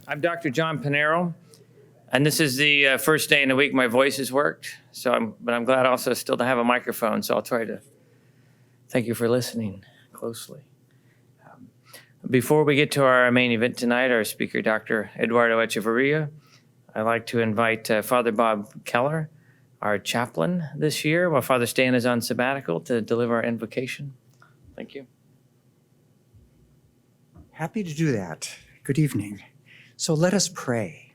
I'm Dr. John Pinero, and this is the first day in the week my voice has worked. But I'm glad also still to have a microphone, so I'll try to thank you for listening closely. Before we get to our main event tonight, our speaker, Dr. Eduardo Echeverria, I'd like to invite Father Bob Keller, our chaplain this year, while Father Stan is on sabbatical, to deliver our invocation. Thank you. Happy to do that. Good evening. So let us pray.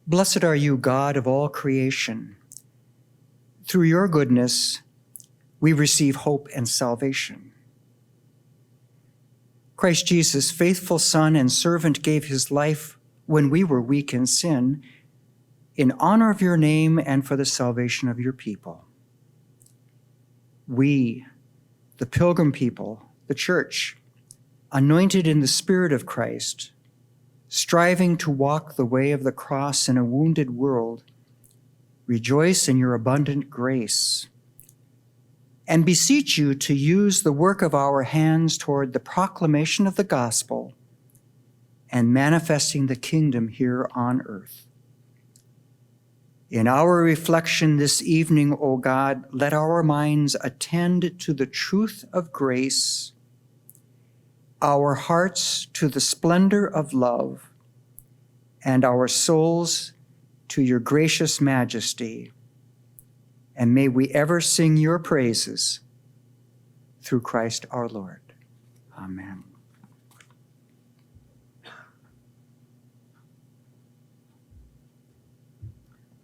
Blessed are you, God of all creation. Through your goodness, we receive hope and salvation. Christ Jesus, faithful Son and servant, gave his life when we were weak in sin, in honor of your name and for the salvation of your people. We, the pilgrim people, the church, anointed in the Spirit of Christ, striving to walk the way of the cross in a wounded world, rejoice in your abundant grace, and beseech you to use the work of our hands toward the proclamation of the gospel and manifesting the kingdom here on earth. In our reflection this evening, O God, let our minds attend to the truth of grace, our hearts to the splendor of love, and our souls to your gracious majesty. And may we ever sing your praises through Christ our Lord. Amen.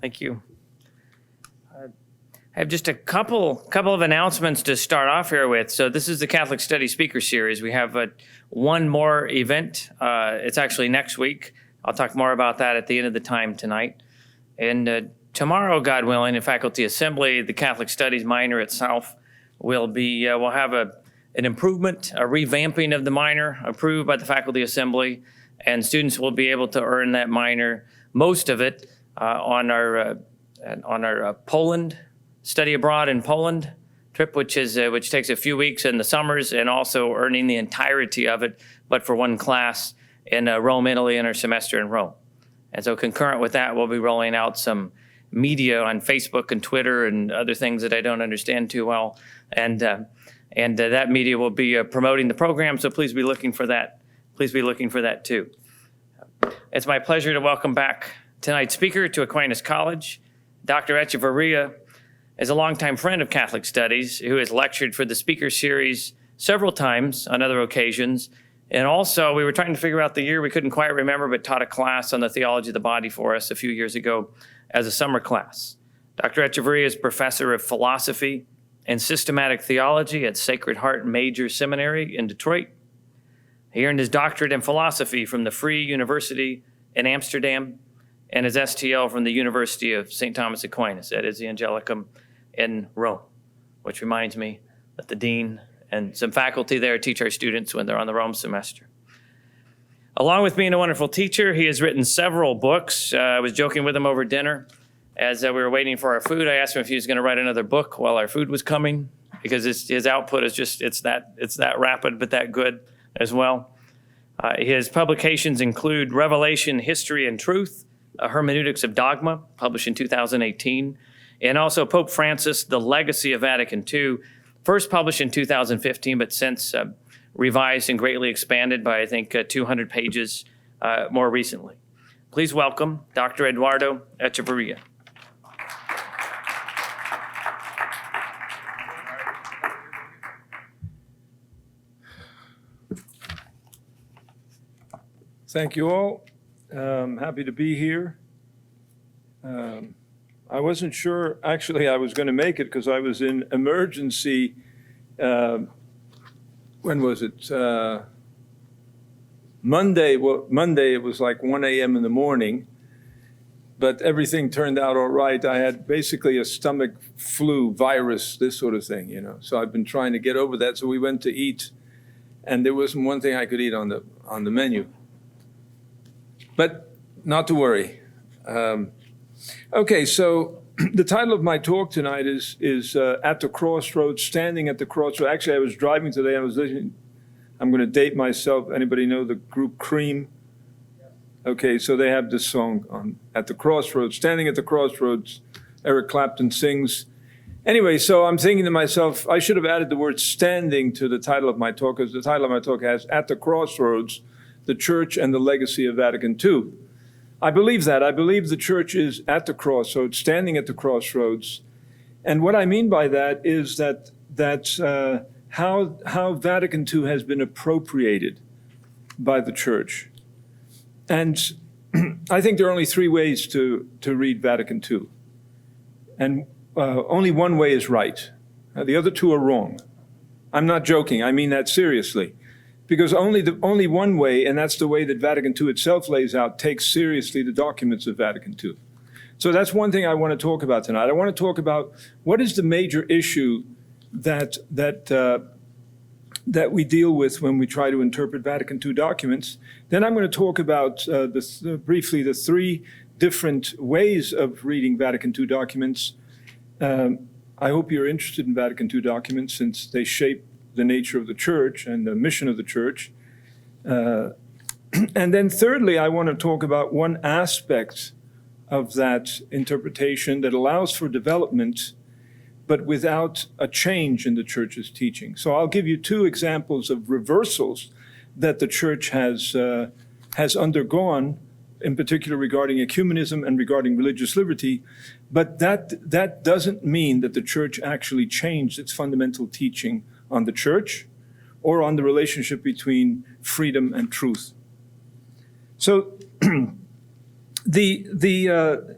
Thank you. I have just a couple of announcements to start off here with. So this is the Catholic Study Speaker Series. We have one more event. It's actually next week. I'll talk more about that at the end of the time tonight. And tomorrow, God willing, in Faculty Assembly, the Catholic Studies minor itself will have an improvement, a revamping of the minor approved by the Faculty Assembly, and students will be able to earn that minor, most of it, on our Poland study abroad in Poland trip, which takes a few weeks in the summers, and also earning the entirety of it, but for one class in Rome, Italy, and our semester in Rome. And so concurrent with that, we'll be rolling out some media on Facebook and Twitter and other things that I don't understand too well. And that media will be promoting the program, so please be looking for that. Please be looking for that too. It's my pleasure to welcome back tonight's speaker to Aquinas College. Dr. Echeverria is a longtime friend of Catholic Studies who has lectured for the speaker series several times on other occasions. And also, we were trying to figure out the year, we couldn't quite remember, but taught a class on the theology of the body for us a few years ago as a summer class. Dr. Echeverria is professor of philosophy and systematic theology at Sacred Heart Major Seminary in Detroit. He earned his doctorate in philosophy from the Free University in Amsterdam and his STL from the University of St. Thomas Aquinas, that is the Angelicum in Rome, which reminds me that the dean and some faculty there teach our students when they're on the Rome semester. Along with being a wonderful teacher, he has written several books. I was joking with him over dinner as we were waiting for our food. I asked him if he was going to write another book while our food was coming, because his output is just, it's that rapid, but that good as well. His publications include Revelation, History, and Truth, a Hermeneutics of Dogma, published in 2018, and also Pope Francis, The Legacy of Vatican II, first published in 2015, but since revised and greatly expanded by, I think, 200 pages more recently. Please welcome Dr. Eduardo Echeverria. Thank you all. Happy to be here. I wasn't sure, actually, I was going to make it because I was in emergency. When was it? Monday. Well, Monday, it was like 1 a.m. in the morning, but everything turned out all right. I had basically a stomach flu, virus, this sort of thing, you know. So I've been trying to get over that. So we went to eat, and there wasn't one thing I could eat on the menu. But not to worry. Okay, so the title of my talk tonight is At the Crossroads, Standing at the Crossroads. Actually, I was driving today. I was listening. I'm going to date myself. Anybody know the group Cream? Okay, so they have this song on At the Crossroads, Standing at the Crossroads. Eric Clapton sings. Anyway, so I'm thinking to myself, I should have added the word standing to the title of my talk, because the title of my talk has At the Crossroads, the Church and the Legacy of Vatican II. I believe that. I believe the Church is at the crossroads, standing at the crossroads. And what I mean by that is that how Vatican II has been appropriated by the Church. And I think there are only three ways to read Vatican II. And only one way is right. The other two are wrong. I'm not joking. I mean that seriously. Because only one way, and that's the way that Vatican II itself lays out, takes seriously the documents of Vatican II. So that's one thing I want to talk about tonight. I want to talk about what is the major issue that we deal with when we try to interpret Vatican II documents. Then I'm going to talk about briefly the three different ways of reading Vatican II documents. I hope you're interested in Vatican II documents, since they shape the nature of the Church and the mission of the Church. And then thirdly, I want to talk about one aspect of that interpretation that allows for development, but without a change in the Church's teaching. So I'll give you two examples of reversals that the Church has undergone, in particular regarding ecumenism and regarding religious liberty, but that doesn't mean that the Church actually changed its fundamental teaching on the Church or on the relationship between freedom and truth. So the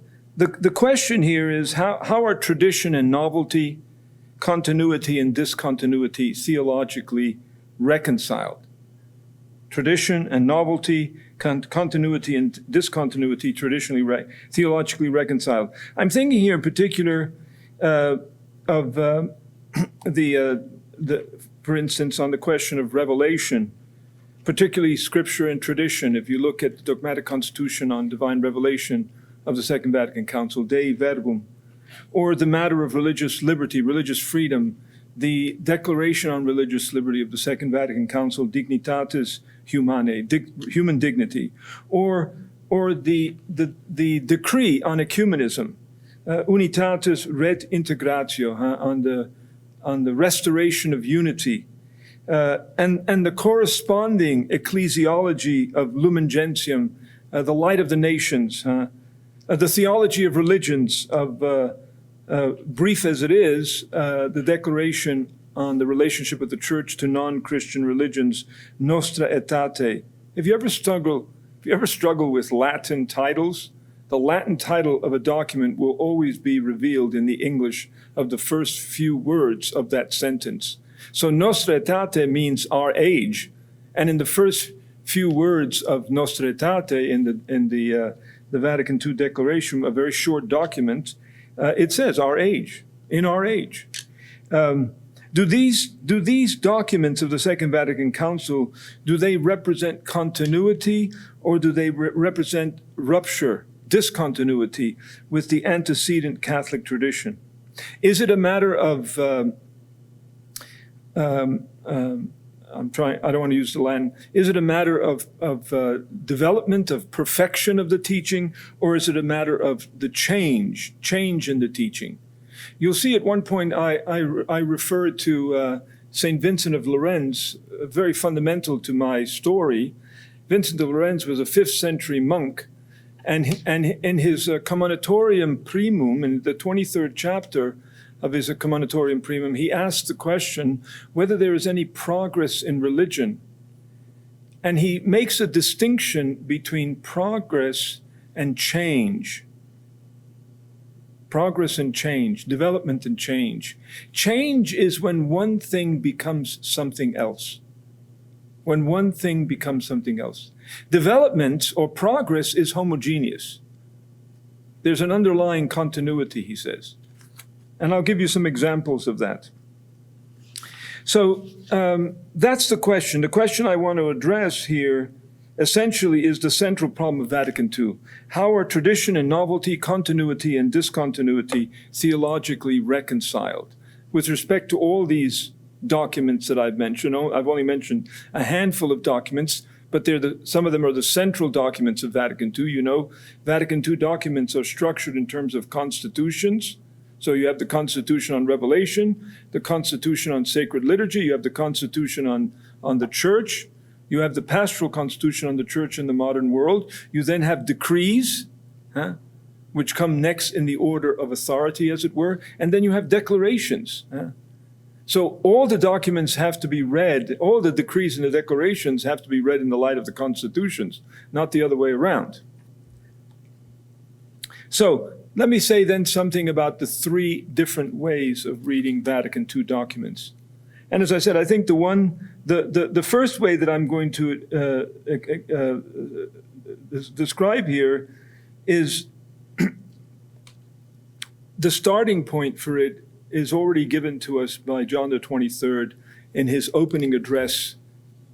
question here is how are tradition and novelty, continuity and discontinuity theologically reconciled? Tradition and novelty, continuity and discontinuity theologically reconciled. I'm thinking here in particular of for instance, on the question of revelation, particularly scripture and tradition. If you look at the dogmatic constitution on divine revelation of the Second Vatican Council, Dei Verbum, or the matter of religious liberty, religious freedom, the Declaration on Religious Liberty of the Second Vatican Council, Dignitatis Humanae, human dignity, or the decree on ecumenism, Unitatis Ret Integratio, on the restoration of unity, and the corresponding ecclesiology of Lumen Gentium, the light of the nations, the theology of religions, brief as it is, the declaration on the relationship of the Church to non-Christian religions, Nostra Aetate. If you ever struggle with Latin titles, the Latin title of a document will always be revealed in the English of the first few words of that sentence. So Nostra Aetate means our age, and in the first few words of Nostra Aetate in the Vatican II Declaration, a very short document, it says our age, in our age. Do these documents of the Second Vatican Council, do they represent continuity, or do they represent rupture, discontinuity with the antecedent Catholic tradition? Is it a matter of, I don't want to use the Latin, is it a matter of development, of perfection of the teaching, or is it a matter of the change in the teaching? You'll see at one point I referred to St. Vincent of Lorenz, very fundamental to my story. Vincent of Lorenz was a 5th century monk, and in his Commonitorium Primum, in the 23rd chapter of his Commonitorium Primum, he asked the question whether there is any progress in religion. And he makes a distinction between progress and change. Progress and change, development and change. Change is when one thing becomes something else. When one thing becomes something else. Development or progress is homogeneous. There's an underlying continuity, he says. And I'll give you some examples of that. So that's the question. The question I want to address here essentially is the central problem of Vatican II. How are tradition and novelty, continuity and discontinuity theologically reconciled? With respect to all these documents that I've mentioned, I've only mentioned a handful of documents, but some of them are the central documents of Vatican II. You know, Vatican II documents are structured in terms of constitutions. So you have the Constitution on Revelation, the Constitution on Sacred Liturgy, you have the Constitution on the Church, you have the Pastoral Constitution on the Church in the modern world. You then have decrees, which come next in the order of authority, as it were, and then you have declarations. So all the documents have to be read, all the decrees and the declarations have to be read in the light of the constitutions, not the other way around. So let me say then something about the three different ways of reading Vatican II documents. And as I said, I think the first way that I'm going to describe here is the starting point for it is already given to us by John the 23rd in his opening address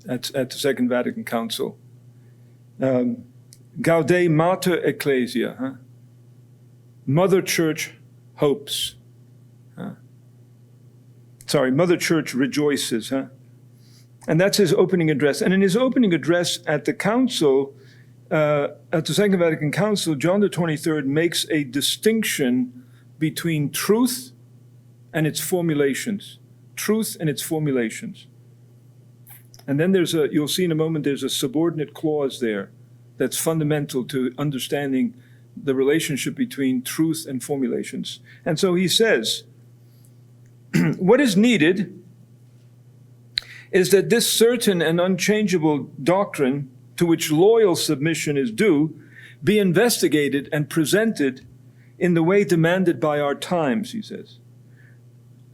at the Second Vatican Council. Gaude Mater Ecclesia, Mother Church hopes. Mother Church rejoices. And that's his opening address. And in his opening address at the Council, at the Second Vatican Council, John the 23rd makes a distinction between truth and its formulations. Truth and its formulations. And then you'll see in a moment, there's a subordinate clause there that's fundamental to understanding the relationship between truth and formulations. And so he says, what is needed is that this certain and unchangeable doctrine to which loyal submission is due be investigated and presented in the way demanded by our times, he says.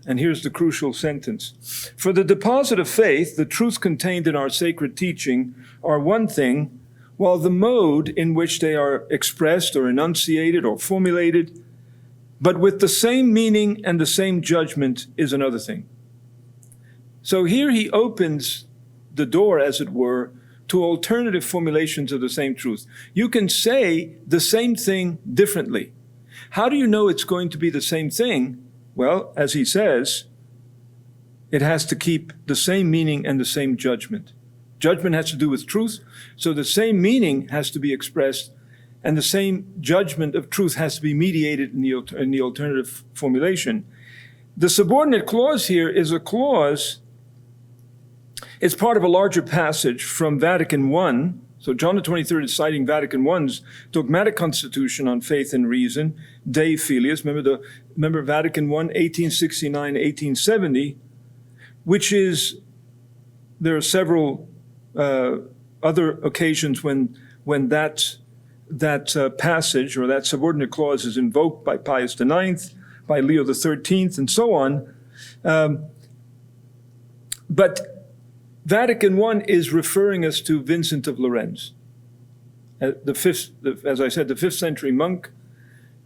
And here's the crucial sentence. For the deposit of faith, the truth contained in our sacred teaching are one thing, while the mode in which they are expressed or enunciated or formulated, but with the same meaning and the same judgment, is another thing. So here he opens the door, as it were, to alternative formulations of the same truth. You can say the same thing differently. How do you know it's going to be the same thing? Well, as he says, it has to keep the same meaning and the same judgment. Judgment has to do with truth, so the same meaning has to be expressed, and the same judgment of truth has to be mediated in the alternative formulation. The subordinate clause here is a clause, it's part of a larger passage from Vatican I. So John the 23rd is citing Vatican I's dogmatic constitution on faith and reason, Dei Filius. Remember Vatican I, 1869, 1870, which is, there are several other occasions when that passage or that subordinate clause is invoked by Pius IX, by Leo XIII, and so on. But Vatican I is referring us to Vincent of Lorenz, as I said, the 5th century monk,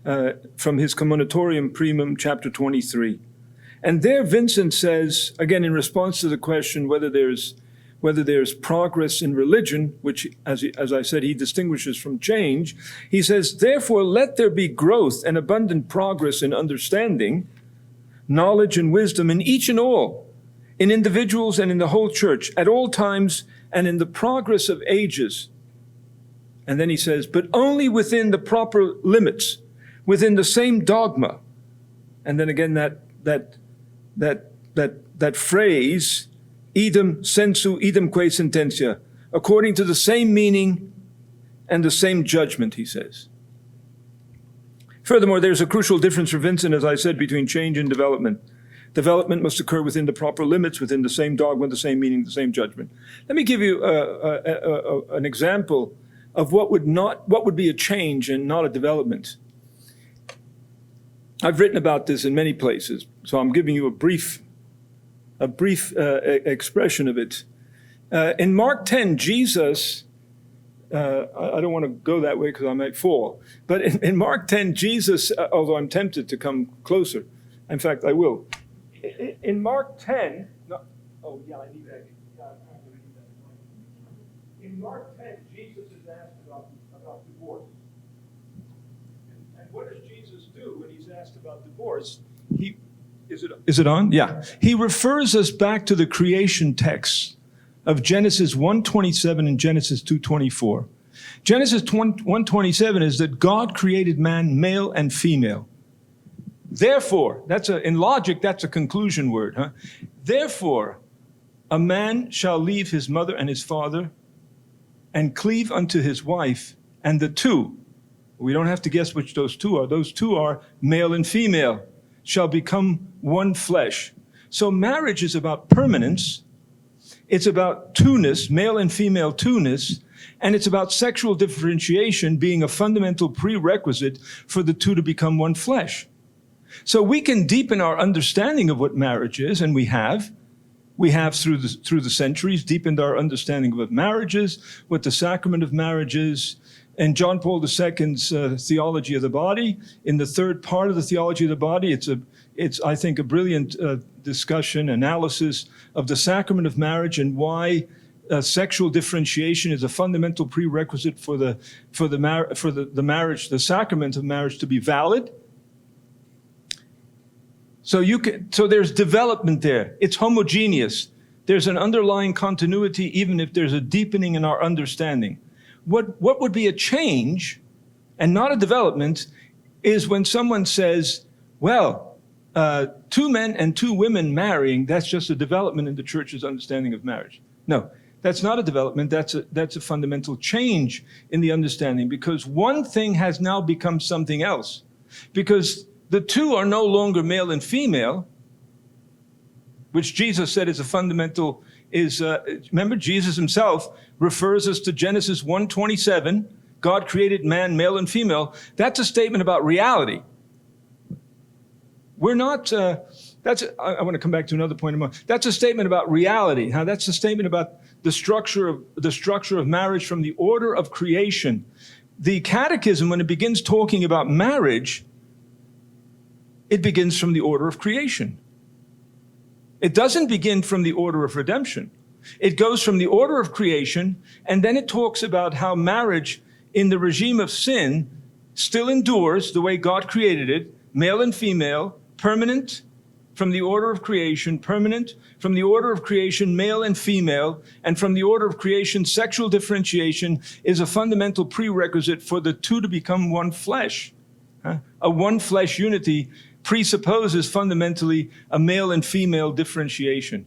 from his Communitorium Primum, chapter 23. And there Vincent says, again, in response to the question whether there's progress in religion, which, as I said, he distinguishes from change, he says, therefore, let there be growth and abundant progress in understanding, knowledge and wisdom in each and all, in individuals and in the whole church, at all times and in the progress of ages. And then he says, but only within the proper limits, within the same dogma. And then again, that phrase, idem sensu, idemque sententia, according to the same meaning and the same judgment, he says. Furthermore, there's a crucial difference for Vincent, as I said, between change and development. Development must occur within the proper limits, within the same dogma, the same meaning, the same judgment. Let me give you an example of what would be a change and not a development. I've written about this in many places, so I'm giving you a brief expression of it. In Mark 10, Jesus, I don't want to go that way because I might fall, but in Mark 10, Jesus, although I'm tempted to come closer, in fact, I will. In Mark 10, I need that. in Mark 10, Jesus is asked about divorce. And what does Jesus do when he's asked about divorce? Is it on? Yeah. He refers us back to the creation texts of Genesis 1:27 and Genesis 2:24. Genesis 1:27 is that God created man male and female. Therefore, in logic, that's a conclusion word, huh? Therefore, a man shall leave his mother and his father and cleave unto his wife, and the two, we don't have to guess which those two are male and female, shall become one flesh. So marriage is about permanence, it's about two-ness, male and female two-ness, and it's about sexual differentiation being a fundamental prerequisite for the two to become one flesh. So we can deepen our understanding of what marriage is, and we have. We have through the centuries deepened our understanding of what marriage is, what the sacrament of marriage is. In John Paul II's Theology of the Body, in the third part of the Theology of the Body, it's I think a brilliant discussion, analysis of the sacrament of marriage and why sexual differentiation is a fundamental prerequisite for the marriage, the sacrament of marriage to be valid. So there's development there. It's homogeneous. There's an underlying continuity, even if there's a deepening in our understanding. What would be a change and not a development is when someone says, well, two men and two women marrying, that's just a development in the church's understanding of marriage. No, that's not a development. That's a fundamental change in the understanding, because one thing has now become something else. Because the two are no longer male and female, which Jesus said is a fundamental, remember, Jesus himself refers us to Genesis 1:27. God created man, male and female. That's a statement about reality. We're not, I want to come back to another point in a moment. That's a statement about reality. That's a statement about the structure of marriage from the order of creation. The Catechism, when it begins talking about marriage, it begins from the order of creation. It doesn't begin from the order of redemption. It goes from the order of creation, and then it talks about how marriage in the regime of sin still endures the way God created it, male and female, permanent from the order of creation, permanent from the order of creation, male and female, and from the order of creation, sexual differentiation is a fundamental prerequisite for the two to become one flesh. A one flesh unity presupposes fundamentally a male and female differentiation.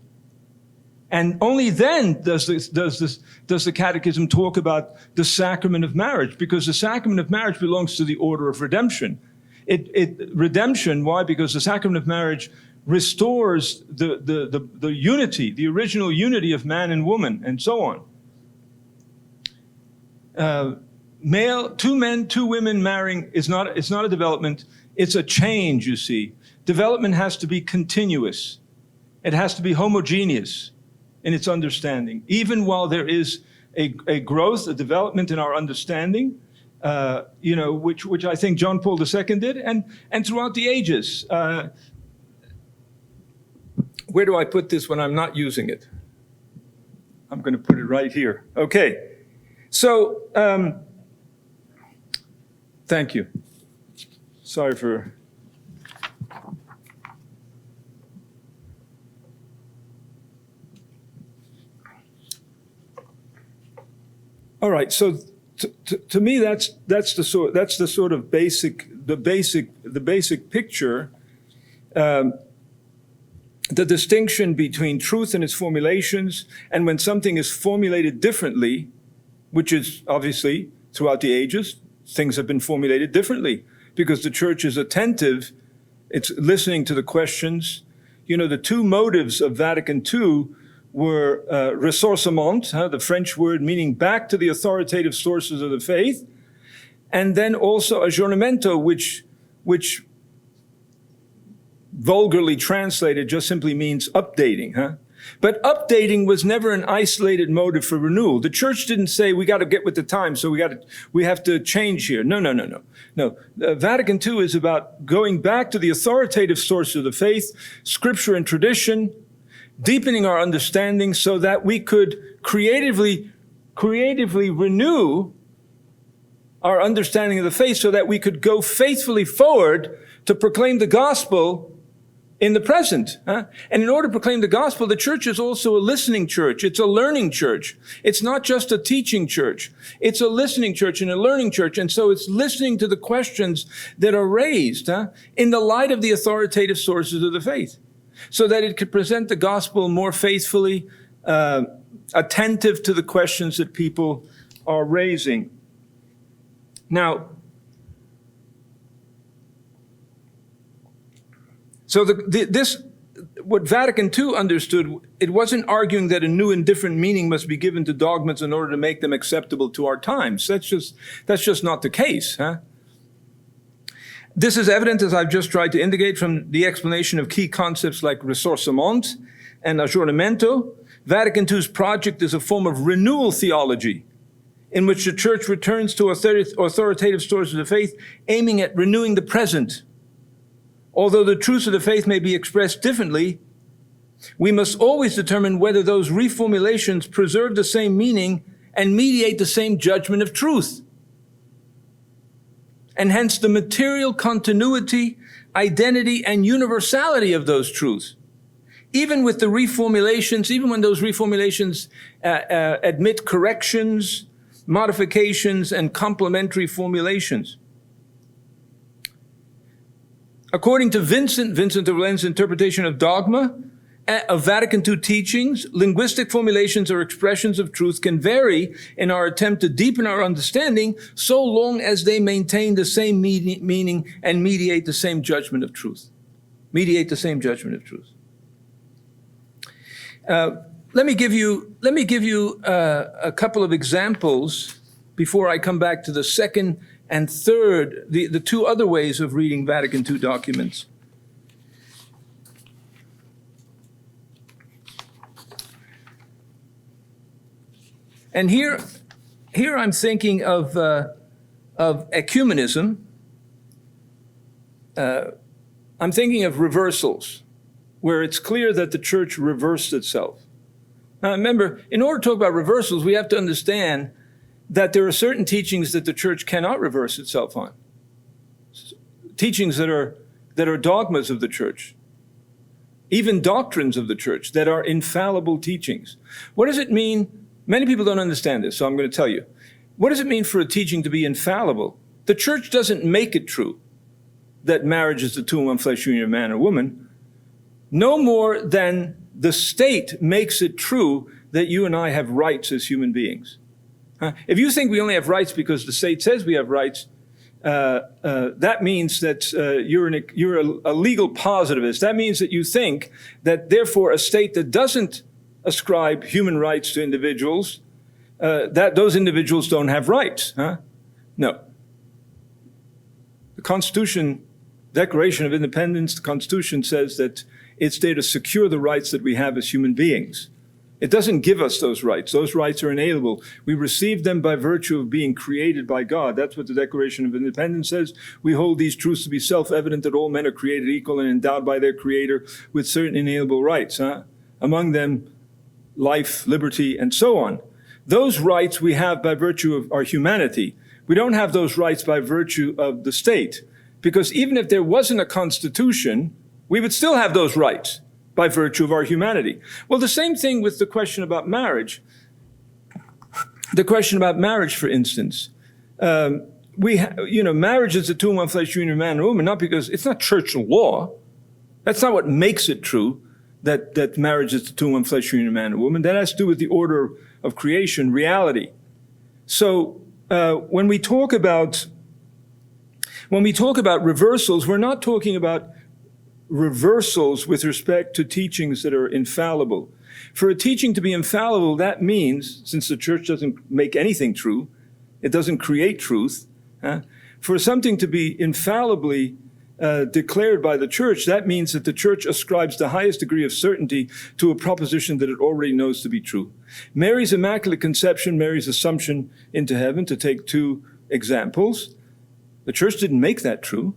And only then does the Catechism talk about the sacrament of marriage, because the sacrament of marriage belongs to the order of redemption. Redemption, why? Because the sacrament of marriage restores the unity, the original unity of man and woman, and so on. Two men, two women marrying it's not a development. It's a change, you see. Development has to be continuous. It has to be homogeneous in its understanding. Even while there is a growth, a development in our understanding, which I think John Paul II did, and throughout the ages. Where do I put this when I'm not using it? I'm going to put it right here. Okay. So, thank you. Sorry for... All right, so to me, that's the sort of basic picture. The distinction between truth and its formulations, and when something is formulated differently, which is obviously throughout the ages, things have been formulated differently because the church is attentive. It's listening to the questions. The two motives of Vatican II were ressourcement, the French word meaning back to the authoritative sources of the faith, and then also aggiornamento, which vulgarly translated just simply means updating. But updating was never an isolated motive for renewal. The church didn't say we got to get with the times, so we have to change here. No. Vatican II is about going back to the authoritative source of the faith, scripture and tradition, deepening our understanding so that we could creatively creatively renew our understanding of the faith so that we could go faithfully forward to proclaim the gospel in the present. And in order to proclaim the gospel, the church is also a listening church. It's a learning church. It's not just a teaching church. It's a listening church and a learning church. And so it's listening to the questions that are raised in the light of the authoritative sources of the faith, so that it could present the gospel more faithfully, attentive to the questions that people are raising. Now, so what Vatican II understood, it wasn't arguing that a new and different meaning must be given to dogmas in order to make them acceptable to our times. That's just not the case. This is evident, as I've just tried to indicate, from the explanation of key concepts like ressourcement and aggiornamento. Vatican II's project is a form of renewal theology, in which the church returns to authoritative sources of faith, aiming at renewing the present. Although the truths of the faith may be expressed differently, we must always determine whether those reformulations preserve the same meaning and mediate the same judgment of truth. And hence the material continuity, identity, and universality of those truths. Even with the reformulations, even when those reformulations admit corrections, modifications, and complementary formulations. According to Vincent of Lorenz interpretation of dogma, of Vatican II teachings, linguistic formulations or expressions of truth can vary in our attempt to deepen our understanding so long as they maintain the same meaning and mediate the same judgment of truth. Mediate the same judgment of truth. Let me give you a couple of examples before I come back to the second and third, the two other ways of reading Vatican II documents. And here I'm thinking of ecumenism. I'm thinking of reversals, where it's clear that the church reversed itself. Now remember, in order to talk about reversals, we have to understand that there are certain teachings that the church cannot reverse itself on. Teachings that are dogmas of the church, even doctrines of the church that are infallible teachings. What does it mean? Many people don't understand this, so I'm going to tell you. What does it mean for a teaching to be infallible? The church doesn't make it true that marriage is the two in one flesh union of man and woman, no more than the state makes it true that you and I have rights as human beings. If you think we only have rights because the state says we have rights, that means that you're a legal positivist. That means that you think that therefore a state that doesn't ascribe human rights to individuals, that those individuals don't have rights. No. The Constitution, Declaration of Independence, the Constitution says that it's there to secure the rights that we have as human beings. It doesn't give us those rights. Those rights are inalienable. We receive them by virtue of being created by God. That's what the Declaration of Independence says. We hold these truths to be self-evident that all men are created equal and endowed by their Creator with certain inalienable rights. Among them, life, liberty, and so on. Those rights we have by virtue of our humanity. We don't have those rights by virtue of the state. Because even if there wasn't a constitution, we would still have those rights by virtue of our humanity. Well, the same thing with the question about marriage. The question about marriage, for instance. Marriage is the two in one flesh union of man and woman, not because it's not church law. That's not what makes it true that marriage is the two in one flesh union of man and woman. That has to do with the order of creation, reality. So when we talk about reversals, we're not talking about reversals with respect to teachings that are infallible. For a teaching to be infallible, that means, since the church doesn't make anything true, it doesn't create truth, for something to be infallibly declared by the church, that means that the church ascribes the highest degree of certainty to a proposition that it already knows to be true. Mary's Immaculate Conception, Mary's Assumption into heaven, to take two examples, the church didn't make that true.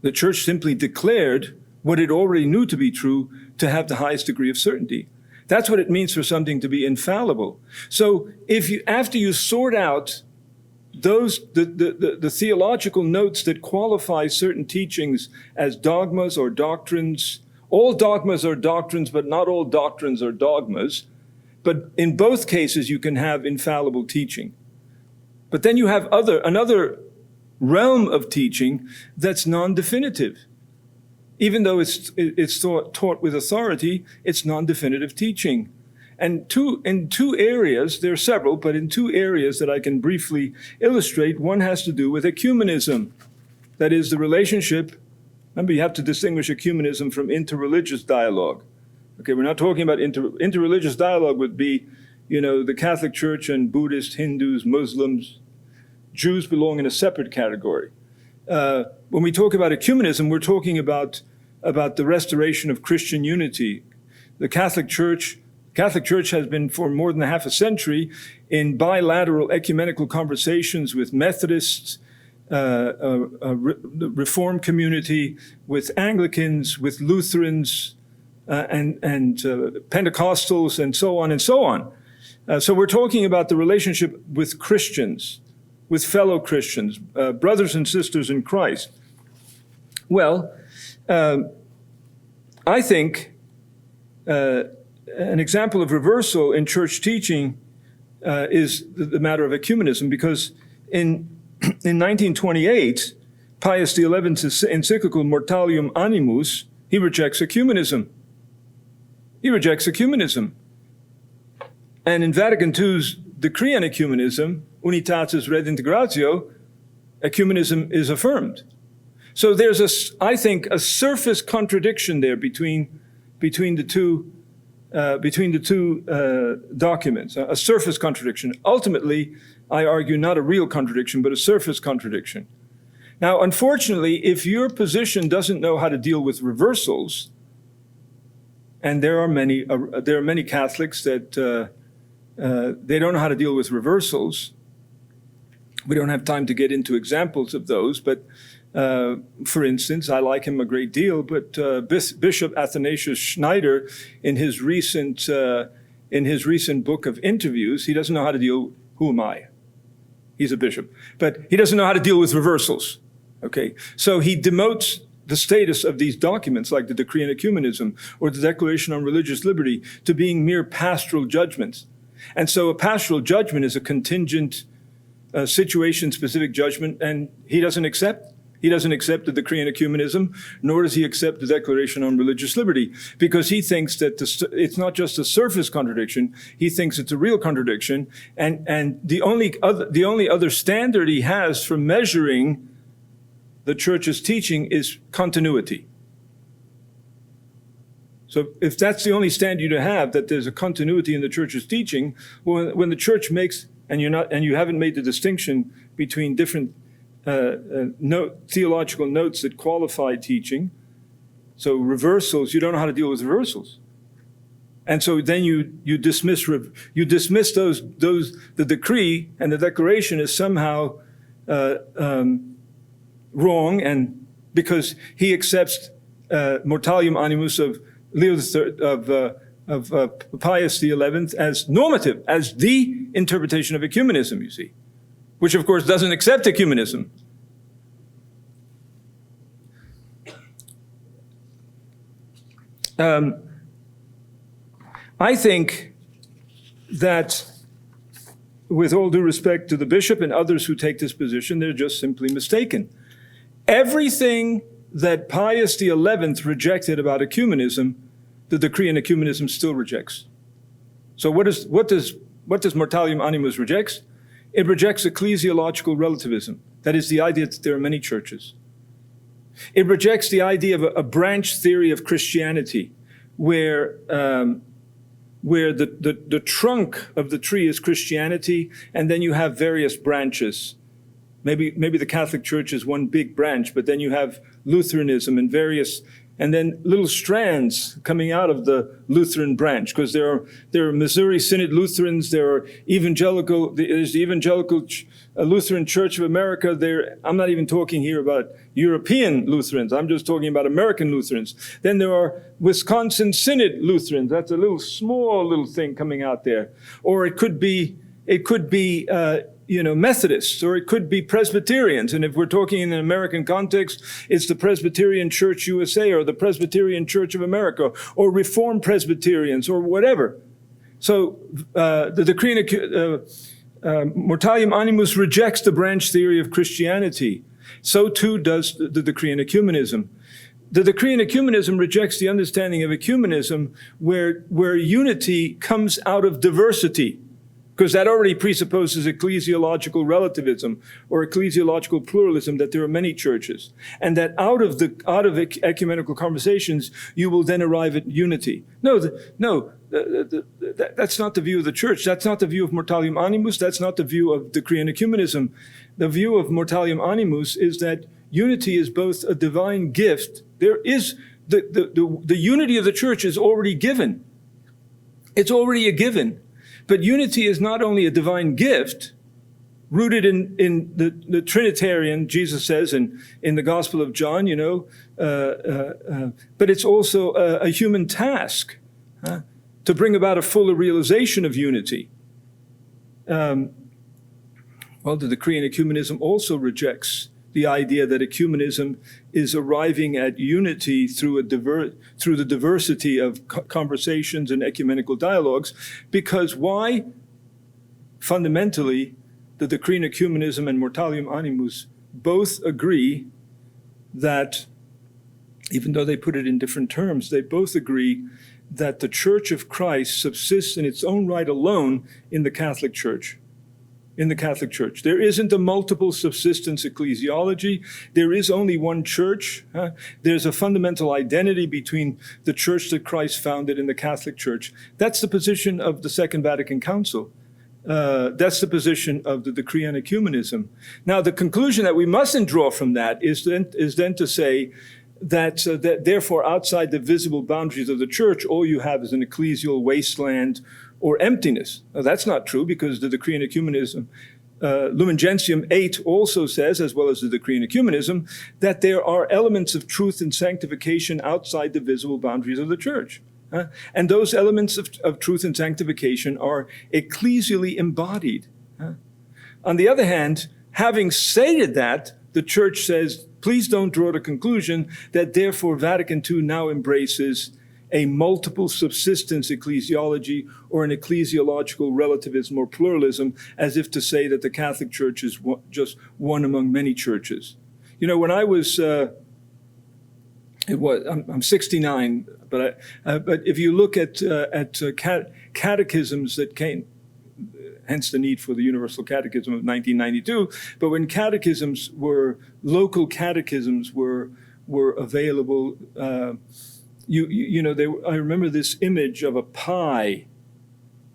The church simply declared what it already knew to be true to have the highest degree of certainty. That's what it means for something to be infallible. So after you sort out the theological notes that qualify certain teachings as dogmas or doctrines, all dogmas are doctrines, but not all doctrines are dogmas. But in both cases, you can have infallible teaching. But then you have another realm of teaching that's non-definitive. Even though it's taught with authority, it's non-definitive teaching. And in two areas, there are several, but in two areas that I can briefly illustrate, one has to do with ecumenism. That is the relationship. Remember, you have to distinguish ecumenism from interreligious dialogue. Okay, we're not talking about interreligious dialogue would be, the Catholic Church and Buddhists, Hindus, Muslims. Jews belong in a separate category. When we talk about ecumenism, we're talking about the restoration of Christian unity. The Catholic Church has been for more than half a century in bilateral ecumenical conversations with Methodists, the Reformed community, with Anglicans, with Lutherans, and Pentecostals, and so on and so on. So we're talking about the relationship with Christians, with fellow Christians, brothers and sisters in Christ. Well, I think an example of reversal in church teaching is the matter of ecumenism, because in 1928, Pius XI's encyclical Mortalium Animus, he rejects ecumenism. He rejects ecumenism. And in Vatican II's decree on ecumenism, Unitatis Redintegratio, ecumenism is affirmed. So there's I think, a surface contradiction there between the two documents, a surface contradiction. Ultimately, I argue not a real contradiction, but a surface contradiction. Now, unfortunately, if your position doesn't know how to deal with reversals, and there are many Catholics that they don't know how to deal with reversals. We don't have time to get into examples of those, but for instance, I like him a great deal, but Bishop Athanasius Schneider, in his recent book of interviews, he doesn't know how to deal. Who am I? He's a bishop, but he doesn't know how to deal with reversals. Okay, so he demotes the status of these documents, like the Decree on Ecumenism or the Declaration on Religious Liberty, to being mere pastoral judgments. And so a pastoral judgment is a contingent, situation-specific judgment, and he doesn't accept. He doesn't accept the Decree on Ecumenism, nor does he accept the Declaration on Religious Liberty, because he thinks that it's not just a surface contradiction. He thinks it's a real contradiction, and the only other standard he has for measuring the church's teaching is continuity. So if that's the only standard you have, that there's a continuity in the church's teaching, when the church makes, and you haven't made the distinction between different theological notes that qualify teaching, so reversals, you don't know how to deal with reversals. And so then you dismiss the decree and the declaration as somehow wrong, and because he accepts Mortalium Animus of Leo of Pius XI as normative, as the interpretation of ecumenism, you see, which of course doesn't accept ecumenism. I think that, with all due respect to the bishop and others who take this position, they're just simply mistaken. Everything that Pius XI rejected about ecumenism, the Decree on Ecumenism still rejects. So what does Mortalium Animus rejects? It rejects ecclesiological relativism. That is the idea that there are many churches. It rejects the idea of a branch theory of Christianity, where the trunk of the tree is Christianity, and then you have various branches. Maybe the Catholic Church is one big branch, but then you have Lutheranism and various and then little strands coming out of the Lutheran branch, because there are Missouri Synod Lutherans, there's the Evangelical Lutheran Church of America. I'm not even talking here about European Lutherans. I'm just talking about American Lutherans. Then there are Wisconsin Synod Lutherans. That's a small little thing coming out there. Or it could be Methodists, or it could be Presbyterians. And if we're talking in an American context, it's the Presbyterian Church USA, or the Presbyterian Church of America, or Reformed Presbyterians, or whatever. So the Decree Mortalium Animus rejects the branch theory of Christianity. So too does the Decree in Ecumenism. The Decree in Ecumenism rejects the understanding of ecumenism where unity comes out of diversity, because that already presupposes ecclesiological relativism or ecclesiological pluralism, that there are many churches, and that out of ecumenical conversations you will then arrive at unity. That's not the view of the church. That's not the view of Mortalium Animus. That's not the view of Decree in Ecumenism. The view of Mortalium Animus is that unity is both a divine gift. There is the unity of the church is already given. It's already a given. But unity is not only a divine gift, rooted in the Trinitarian, Jesus says in the Gospel of John, but it's also a human task to bring about a fuller realization of unity. The Decree in Ecumenism also rejects the idea that ecumenism is arriving at unity through the diversity of conversations and ecumenical dialogues. Because why? Fundamentally, the Decree in Ecumenism and Mortalium Animus both agree that, even though they put it in different terms, they both agree that the Church of Christ subsists in its own right alone in the Catholic Church. In the Catholic Church. There isn't a multiple subsistence ecclesiology. There is only one church. There's a fundamental identity between the church that Christ founded and the Catholic Church. That's the position of the Second Vatican Council. That's the position of the Decree on Ecumenism. Now, the conclusion that we mustn't draw from that is then to say that therefore outside the visible boundaries of the church, all you have is an ecclesial wasteland or emptiness. Now, that's not true, because the Decree in Ecumenism, Lumen Gentium 8 also says, as well as the Decree in Ecumenism, that there are elements of truth and sanctification outside the visible boundaries of the church. And those elements of truth and sanctification are ecclesially embodied. On the other hand, having stated that, the church says, please don't draw the conclusion that therefore Vatican II now embraces a multiple subsistence ecclesiology or an ecclesiological relativism or pluralism, as if to say that the Catholic Church is just one among many churches. When I was, I'm 69, but if you look at catechisms that came, hence the need for the Universal Catechism of 1992, but when local catechisms were available, I remember this image of a pie,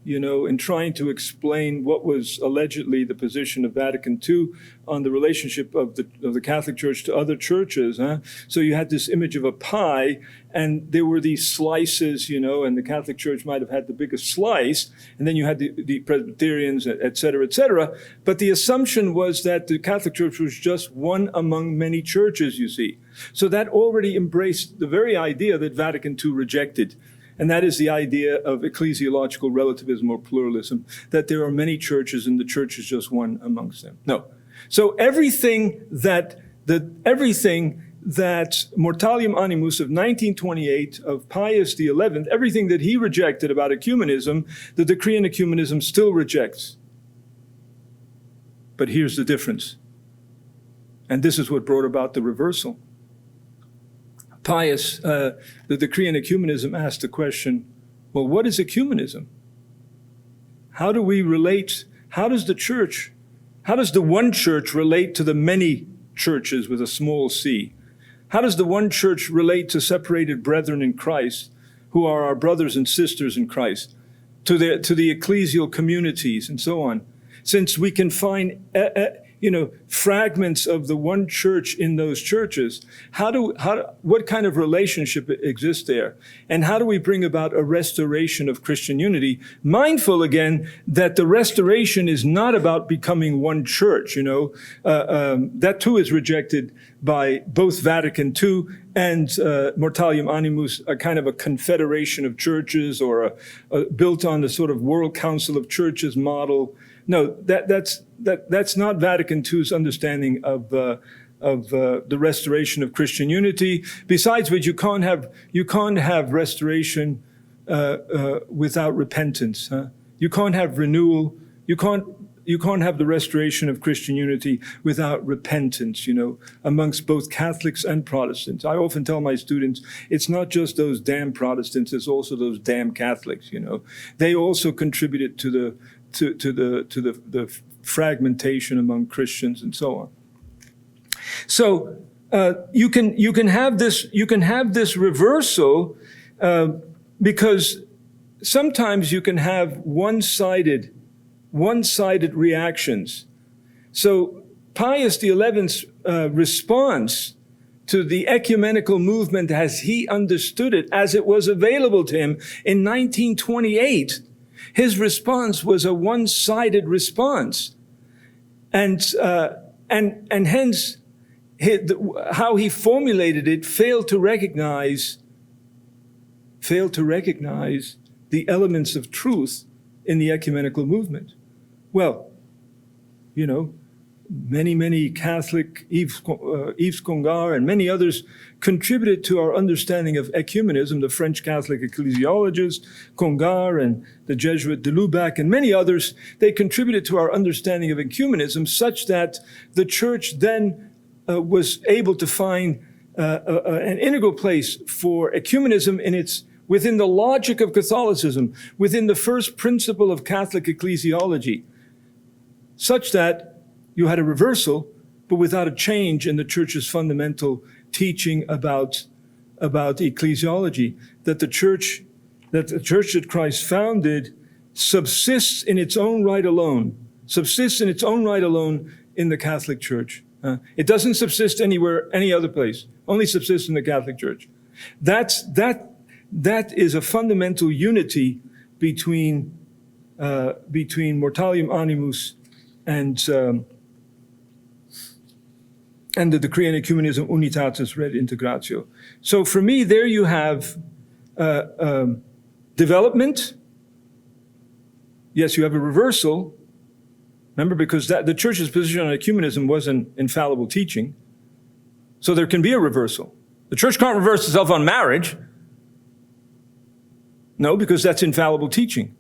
in trying to explain what was allegedly the position of Vatican II on the relationship of the Catholic Church to other churches. So you had this image of a pie, and there were these slices, and the Catholic Church might have had the biggest slice, and then you had the Presbyterians, et cetera, et cetera. But the assumption was that the Catholic Church was just one among many churches, you see. So that already embraced the very idea that Vatican II rejected. And that is the idea of ecclesiological relativism or pluralism, that there are many churches and the church is just one amongst them. No. So everything that Mortalium Animus of 1928 of Pius XI, everything that he rejected about ecumenism, the Decree in Ecumenism still rejects. But here's the difference. And this is what brought about the reversal. Pius, the Decree in Ecumenism asked the question, well, what is ecumenism? How do we relate? How does the one church relate to the many churches with a small c? How does the one church relate to separated brethren in Christ, who are our brothers and sisters in Christ, to the ecclesial communities and so on? Since we can find fragments of the one church in those churches, what kind of relationship exists there? And how do we bring about a restoration of Christian unity? Mindful, again, that the restoration is not about becoming one church, that too is rejected by both Vatican II and Mortalium Animus, a kind of a confederation of churches or built on the sort of World Council of Churches model. No, that's not Vatican II's understanding of the restoration of Christian unity. Besides which, you can't have restoration without repentance. Huh? You can't have renewal. You can't have the restoration of Christian unity without repentance, amongst both Catholics and Protestants. I often tell my students, it's not just those damn Protestants, it's also those damn Catholics, They also contributed to the fragmentation among Christians and so on. So you can have this reversal because sometimes you can have one-sided reactions. So Pius XI's response to the ecumenical movement as he understood it, as it was available to him in 1928, his response was a one-sided response. And hence, how he formulated it failed to recognize the elements of truth in the ecumenical movement. Well, many Catholic, Yves Congar and many others contributed to our understanding of ecumenism, the French Catholic ecclesiologist, Congar and the Jesuit de Lubac and many others. They contributed to our understanding of ecumenism such that the Church then was able to find an integral place for ecumenism within the logic of Catholicism, within the first principle of Catholic ecclesiology, such that you had a reversal, but without a change in the Church's fundamental teaching about ecclesiology, that the church that Christ founded subsists in its own right alone in the Catholic Church. It doesn't subsist anywhere, any other place, only subsists in the Catholic Church. That is a fundamental unity between Mortalium Animus and the Decree in Ecumenism Unitatis Red Integratio. So for me, there you have development. Yes, you have a reversal. Remember, because the Church's position on ecumenism was an infallible teaching. So there can be a reversal. The Church can't reverse itself on marriage. No, because that's infallible teaching.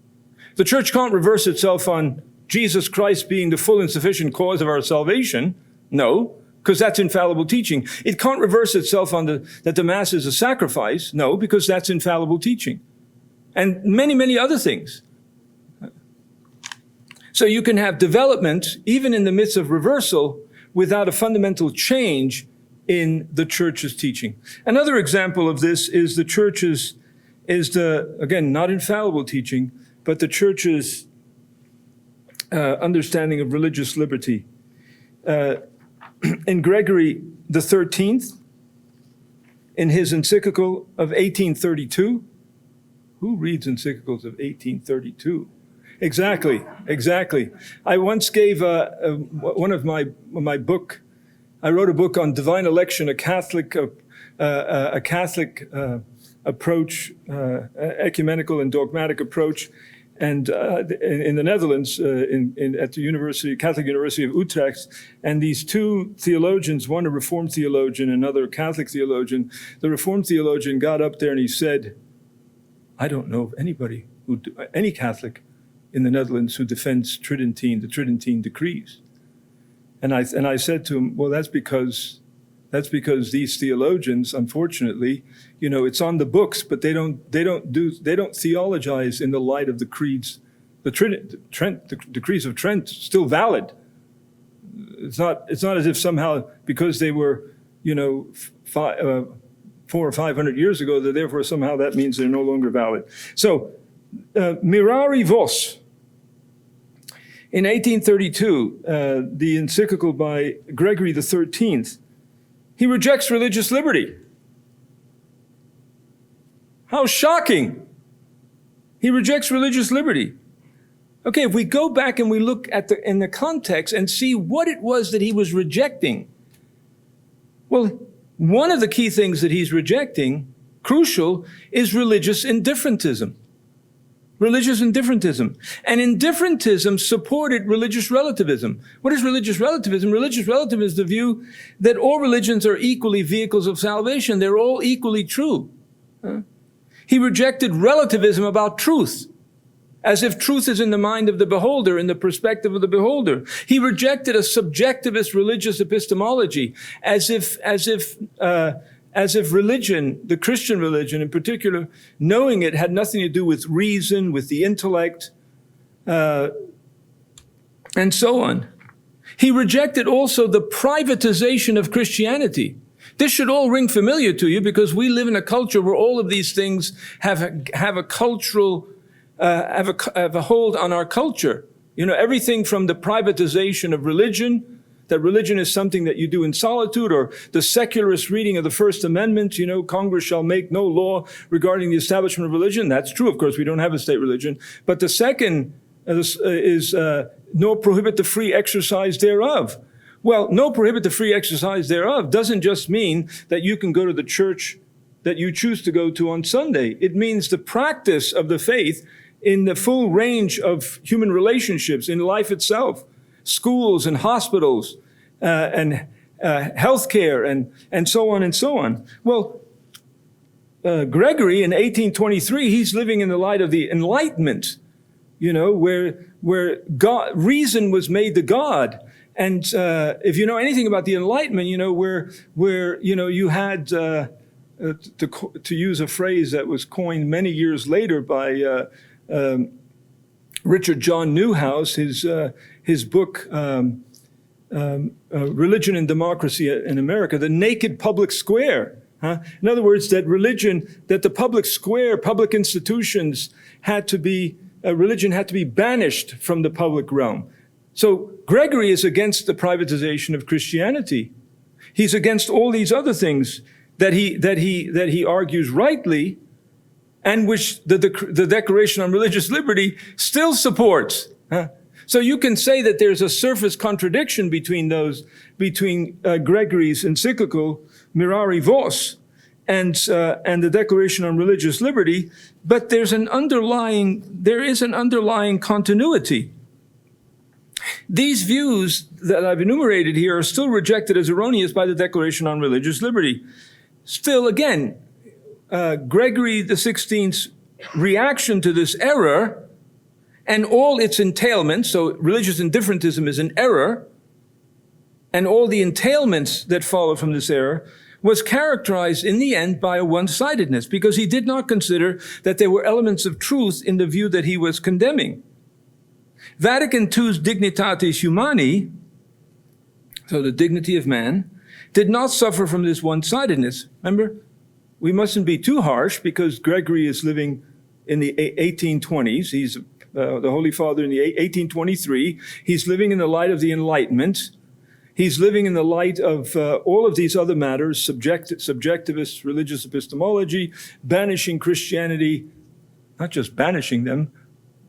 The Church can't reverse itself on Jesus Christ being the full and sufficient cause of our salvation. No, because that's infallible teaching. It can't reverse itself on that the Mass is a sacrifice. No, because that's infallible teaching. And many, many other things. So you can have development, even in the midst of reversal, without a fundamental change in the Church's teaching. Another example of this is the Church's, again, not infallible teaching, but the Church's understanding of religious liberty. In Gregory the 13th, in his encyclical of 1832, who reads encyclicals of 1832? Exactly. I once gave one of my book. I wrote a book on divine election, a Catholic approach, ecumenical and dogmatic approach, and in the Netherlands, at the Catholic University of Utrecht. And these two theologians, one a Reformed theologian, another Catholic theologian. The Reformed theologian got up there and he said, "I don't know of anybody any Catholic in the Netherlands who defends the Tridentine decrees." And I said to him, well, that's because these theologians, unfortunately, it's on the books, but they don't theologize in the light of the creeds. The decrees of Trent still valid. It's not as if somehow because they were 400 or 500 years ago that therefore somehow that means they're no longer valid. So mirari vos. In 1832, the encyclical by Gregory XIII, he rejects religious liberty. How shocking! He rejects religious liberty. Okay, if we go back and we look at in the context and see what it was that he was rejecting, well, one of the key things that he's rejecting, crucial, is religious indifferentism. Religious indifferentism. And indifferentism supported religious relativism. What is religious relativism? Religious relativism is the view that all religions are equally vehicles of salvation. They're all equally true. He rejected relativism about truth, as if truth is in the mind of the beholder, in the perspective of the beholder. He rejected a subjectivist religious epistemology, as if religion, the Christian religion in particular, knowing it had nothing to do with reason, with the intellect, and so on. He rejected also the privatization of Christianity. This should all ring familiar to you because we live in a culture where all of these things have a cultural, have a hold on our culture. You know, everything from the privatization of religion, that religion is something that you do in solitude, or the secularist reading of the First Amendment, you know, Congress shall make no law regarding the establishment of religion. That's true, of course, we don't have a state religion. But the second is nor prohibit the free exercise thereof. Well, no prohibit the free exercise thereof doesn't just mean that you can go to the church that you choose to go to on Sunday. It means the practice of the faith in the full range of human relationships, in life itself. Schools and hospitals and healthcare and so on and so on. Well, Gregory in 1823, he's living in the light of the Enlightenment, you know, where God, reason was made to God. And if you know anything about the Enlightenment, you know, where you know, you had, to use a phrase that was coined many years later by Richard John Newhouse, his book, Religion and Democracy in America, the naked public square. In other words, that religion, that the public square, public institutions religion had to be banished from the public realm. So Gregory is against the privatization of Christianity. He's against all these other things that he argues rightly, and which the Declaration on Religious Liberty still supports. So you can say that there's a surface contradiction between Gregory's encyclical Mirari Vos and the Declaration on Religious Liberty, but there is an underlying continuity. These views that I've enumerated here are still rejected as erroneous by the Declaration on Religious Liberty. Still, again, Gregory XVI's reaction to this error and all its entailments, so religious indifferentism is an error, and all the entailments that follow from this error, was characterized in the end by a one-sidedness, because he did not consider that there were elements of truth in the view that he was condemning. Vatican II's Dignitatis Humani, so the dignity of man, did not suffer from this one-sidedness. Remember, we mustn't be too harsh because Gregory is living in the 1820s. He's the Holy Father in the 1823. He's living in the light of the Enlightenment. He's living in the light of all of these other matters, subjectivist religious epistemology, banishing Christianity, not just banishing them,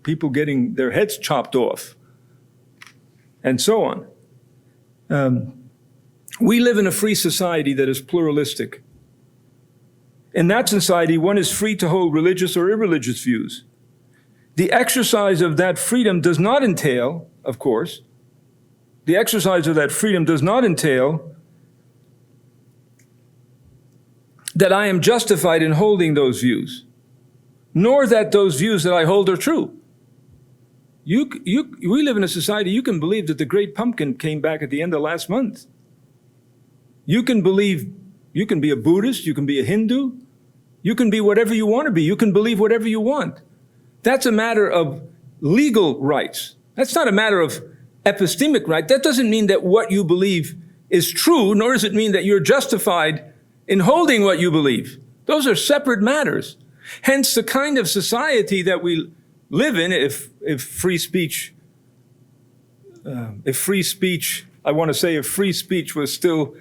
people getting their heads chopped off, and so on. We live in a free society that is pluralistic. In that society, one is free to hold religious or irreligious views. The exercise of that freedom does not entail, of course, the exercise of that freedom does not entail that I am justified in holding those views, nor that those views that I hold are true. We live in a society, you can believe that the Great Pumpkin came back at the end of last month. You can believe, you can be a Buddhist, you can be a Hindu, you can be whatever you want to be, you can believe whatever you want. That's a matter of legal rights. That's not a matter of epistemic right. That doesn't mean that what you believe is true, nor does it mean that you're justified in holding what you believe. Those are separate matters. Hence, the kind of society that we live in, if free speech if free speech, I want to say if free speech was still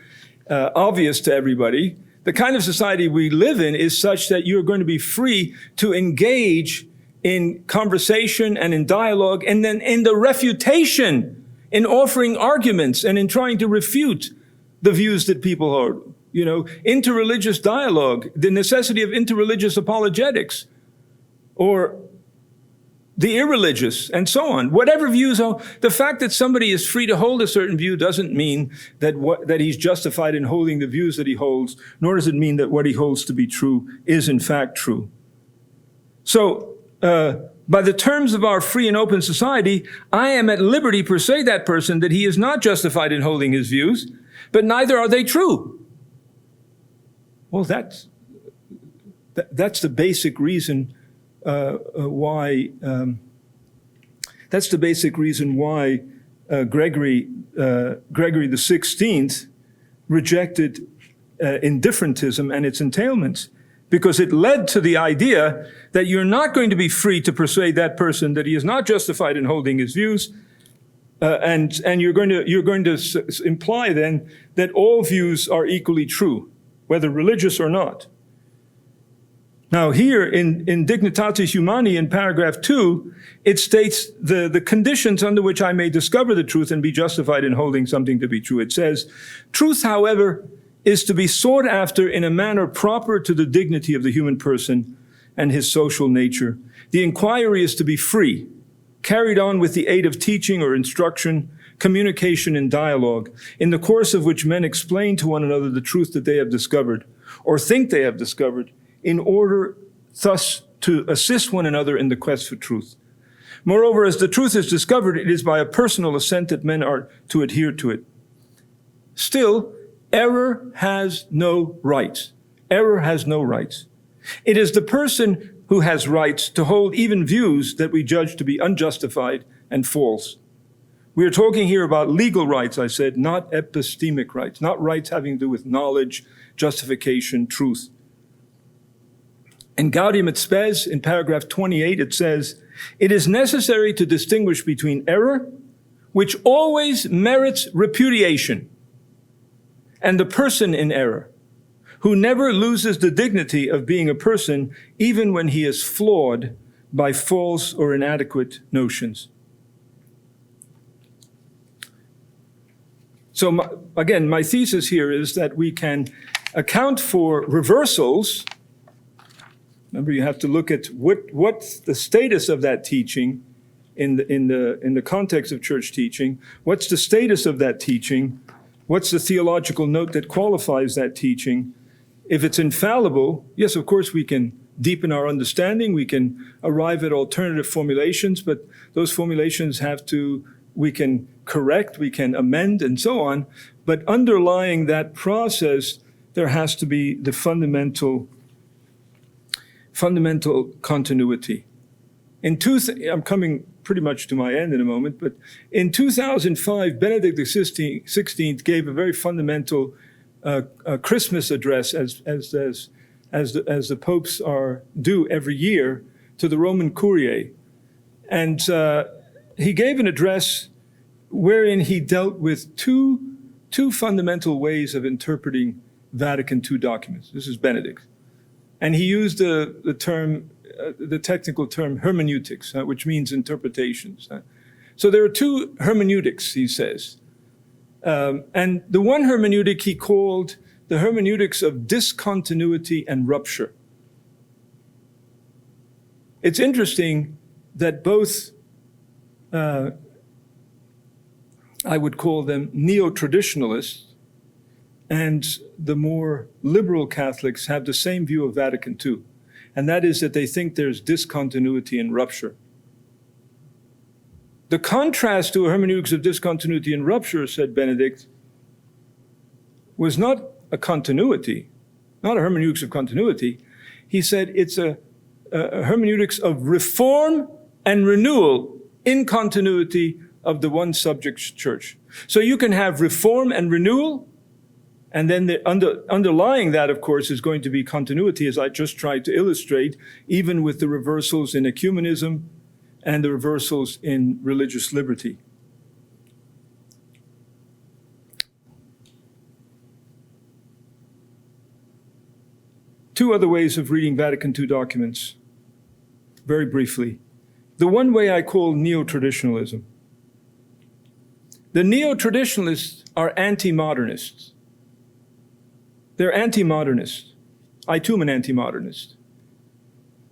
obvious to everybody, the kind of society we live in is such that you're going to be free to engage in conversation and in dialogue, and then in the refutation, in offering arguments and in trying to refute the views that people hold. You know, interreligious dialogue, the necessity of interreligious apologetics, or the irreligious, and so on. Whatever views are, the fact that somebody is free to hold a certain view doesn't mean that he's justified in holding the views that he holds, nor does it mean that what he holds to be true is in fact true. So, by the terms of our free and open society, I am at liberty to persuade that person that he is not justified in holding his views, but neither are they true. Well, that's the basic reason why Gregory the 16th rejected indifferentism and its entailments, because it led to the idea that you're not going to be free to persuade that person that he is not justified in holding his views, and you're going to imply then that all views are equally true, whether religious or not. Now here in Dignitatis Humani in paragraph 2, it states the conditions under which I may discover the truth and be justified in holding something to be true. It says, truth, however, is to be sought after in a manner proper to the dignity of the human person and his social nature. The inquiry is to be free, carried on with the aid of teaching or instruction, communication and dialogue, in the course of which men explain to one another the truth that they have discovered, or think they have discovered, in order thus to assist one another in the quest for truth. Moreover, as the truth is discovered, it is by a personal assent that men are to adhere to it. Still, error has no rights. Error has no rights. It is the person who has rights to hold even views that we judge to be unjustified and false. We are talking here about legal rights, I said, not epistemic rights, not rights having to do with knowledge, justification, truth. In Gaudium et Spes, in paragraph 28, it says, it is necessary to distinguish between error, which always merits repudiation, and the person in error, who never loses the dignity of being a person, even when he is flawed by false or inadequate notions. So again, my thesis here is that we can account for reversals. Remember, you have to look at what's the status of that teaching in the context of church teaching. What's the status of that teaching? What's the theological note that qualifies that teaching? If it's infallible, yes, of course, we can deepen our understanding. We can arrive at alternative formulations, but those formulations we can correct, we can amend, and so on. But underlying that process, there has to be the fundamental continuity. I'm coming pretty much to my end in a moment, but in 2005, Benedict XVI gave a very fundamental Christmas address, as the popes do every year, to the Roman Curia, and he gave an address wherein he dealt with two fundamental ways of interpreting Vatican II documents. This is Benedict. And he used the technical term hermeneutics, which means interpretations. So there are two hermeneutics, he says. And the one hermeneutic he called the hermeneutics of discontinuity and rupture. It's interesting that both, I would call them neo-traditionalists, and the more liberal Catholics have the same view of Vatican II, and that is that they think there's discontinuity and rupture. The contrast to a hermeneutics of discontinuity and rupture, said Benedict, was not a continuity, not a hermeneutics of continuity. He said it's a hermeneutics of reform and renewal in continuity of the one subject church. So you can have reform and renewal, and then underlying that, of course, is going to be continuity, as I just tried to illustrate, even with the reversals in ecumenism and the reversals in religious liberty. two other ways of reading Vatican II documents, very briefly. The one way I call neo-traditionalism. The neo-traditionalists are anti-modernists. They're anti-modernists. I too am an anti-modernist.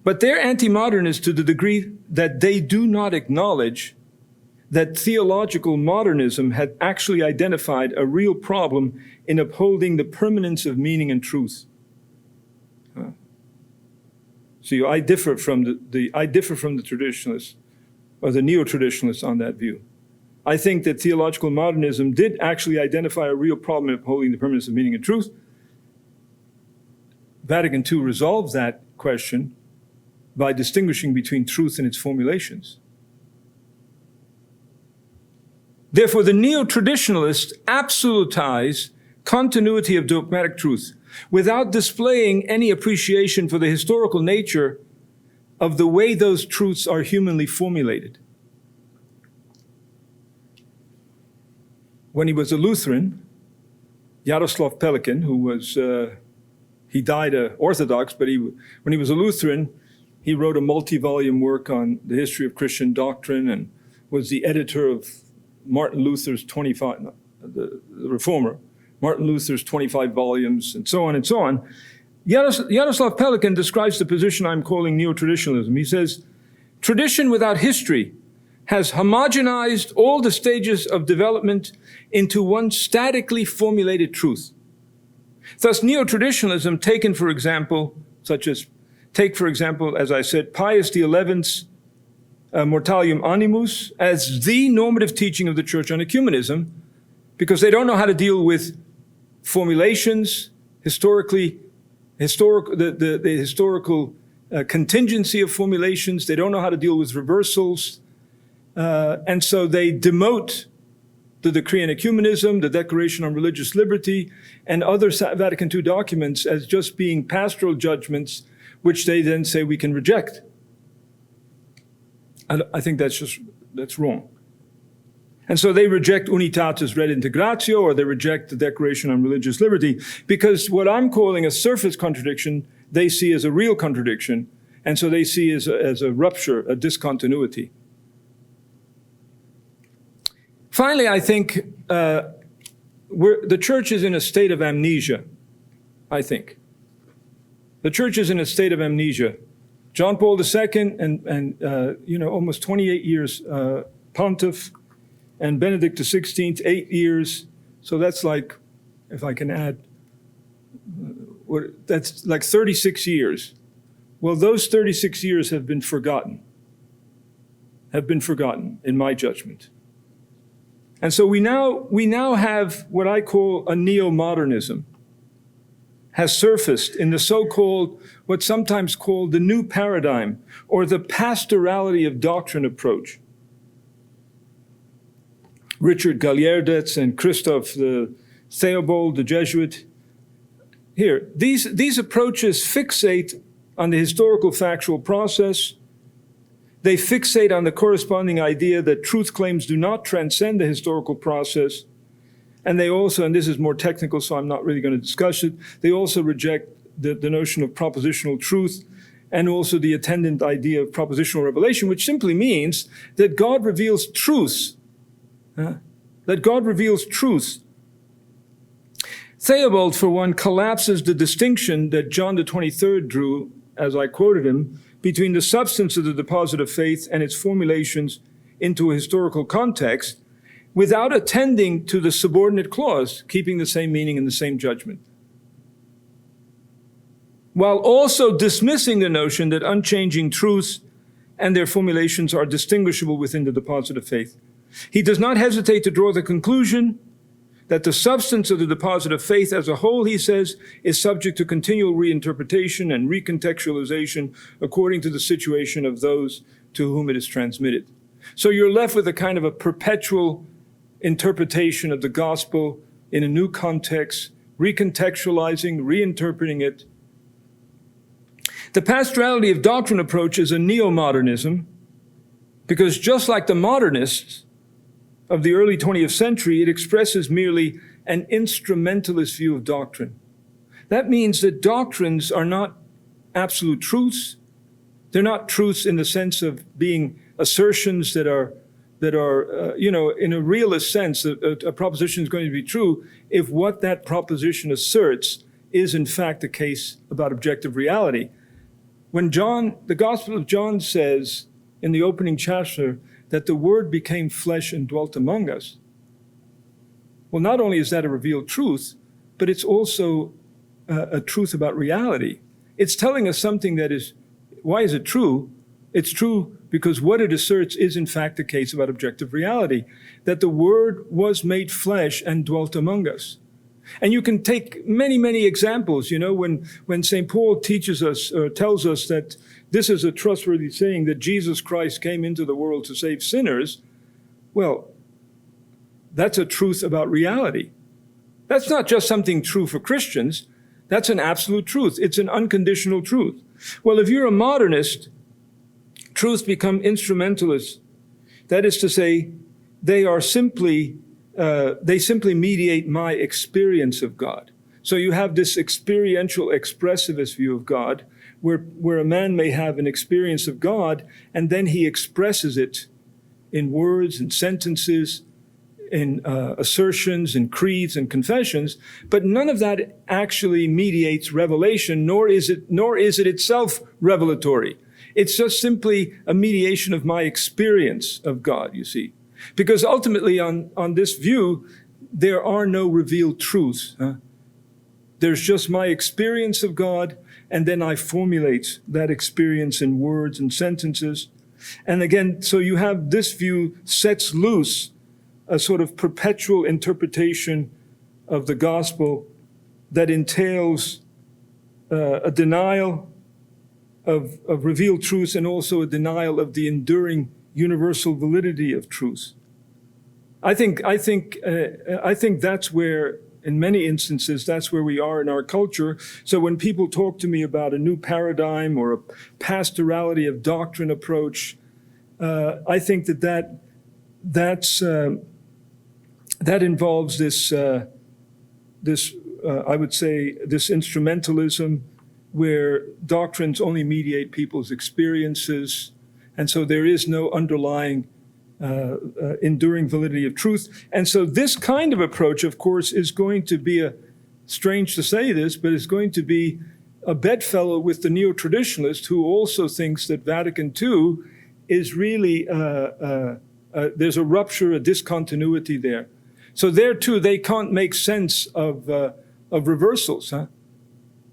But they're anti-modernist to the degree that they do not acknowledge that theological modernism had actually identified a real problem in upholding the permanence of meaning and truth. So I differ from the traditionalists, or the neo-traditionalists on that view. I think that theological modernism did actually identify a real problem in upholding the permanence of meaning and truth. Vatican II resolves that question by distinguishing between truth and its formulations. Therefore, the neo-traditionalists absolutize continuity of dogmatic truth without displaying any appreciation for the historical nature of the way those truths are humanly formulated. When he was a Lutheran, Jaroslav Pelikan, who was, he died Orthodox, but when he was a Lutheran, he wrote a multi-volume work on the history of Christian doctrine and was the editor of Martin Luther's 25, the Reformer, Martin Luther's 25 volumes, and so on and so on. Jaroslav Pelikan describes the position I'm calling neo-traditionalism. He says, tradition without history has homogenized all the stages of development into one statically formulated truth. Thus, neo-traditionalism taken, for example, as I said, Pius XI's Mortalium Animus as the normative teaching of the Church on ecumenism, because they don't know how to deal with formulations, the historical contingency of formulations. They don't know how to deal with reversals. And so they demote the Decree on Ecumenism, the Declaration on Religious Liberty, and other Vatican II documents as just being pastoral judgments, which they then say we can reject. I think that's wrong. And so they reject Unitatis Redintegratio, or they reject the Declaration on Religious Liberty, because what I'm calling a surface contradiction, they see as a real contradiction, and so they see as a rupture, a discontinuity. Finally, I think the Church is in a state of amnesia, I think. The Church is in a state of amnesia. John Paul II and almost 28 years pontiff, and Benedict XVI, 8 years. So that's like, if I can add, that's like 36 years. Well, those 36 years have been forgotten in my judgment. And so we now have what I call a neo-modernism has surfaced in the so-called, what's sometimes called the new paradigm, or the pastorality of doctrine approach. Richard Gallierdetz and Christoph the Theobald, the Jesuit. Here, these approaches fixate on the historical factual process. They fixate on the corresponding idea that truth claims do not transcend the historical process. And they also, and this is more technical, so I'm not really going to discuss it, they also reject the notion of propositional truth and also the attendant idea of propositional revelation, which simply means that God reveals truths. That God reveals truths. Theobald, for one, collapses the distinction that John the 23rd drew, as I quoted him, between the substance of the deposit of faith and its formulations into a historical context, without attending to the subordinate clause, keeping the same meaning and the same judgment, while also dismissing the notion that unchanging truths and their formulations are distinguishable within the deposit of faith. He does not hesitate to draw the conclusion that the substance of the deposit of faith as a whole, he says, is subject to continual reinterpretation and recontextualization according to the situation of those to whom it is transmitted. So you're left with a kind of a perpetual interpretation of the gospel in a new context, recontextualizing, reinterpreting it. The pastorality of doctrine approach is a neo-modernism, because just like the modernists of the early 20th century, it expresses merely an instrumentalist view of doctrine. That means that doctrines are not absolute truths. They're not truths in the sense of being assertions that are in a realist sense, a proposition is going to be true if what that proposition asserts is in fact the case about objective reality. When the Gospel of John says in the opening chapter that the Word became flesh and dwelt among us, well, not only is that a revealed truth, but it's also a truth about reality. It's telling us something that is, why is it true? It's true because what it asserts is in fact the case about objective reality, that the Word was made flesh and dwelt among us. And you can take many, many examples, when St. Paul teaches us or tells us that this is a trustworthy saying that Jesus Christ came into the world to save sinners. Well, that's a truth about reality. That's not just something true for Christians. That's an absolute truth. It's an unconditional truth. Well, if you're a modernist, truths become instrumentalist. That is to say, they simply mediate my experience of God. So you have this experiential expressivist view of God, where a man may have an experience of God, and then he expresses it in words and sentences, in assertions and creeds and confessions, but none of that actually mediates revelation, nor is it itself revelatory. It's just simply a mediation of my experience of God, you see. Because ultimately on this view, there are no revealed truths. There's just my experience of God, and then I formulate that experience in words and sentences. And again, so you have this view sets loose a sort of perpetual interpretation of the gospel that entails a denial of revealed truths and also a denial of the enduring universal validity of truth. I think that's where, in many instances, that's where we are in our culture. So when people talk to me about a new paradigm or a pastorality of doctrine approach, I think that involves this I would say this instrumentalism where doctrines only mediate people's experiences, and so there is no underlying enduring validity of truth. And so this kind of approach, of course, is going to be strange to say this, but it's going to be a bedfellow with the neo-traditionalist who also thinks that Vatican II is really, there's a rupture, a discontinuity there. So there too, they can't make sense of reversals,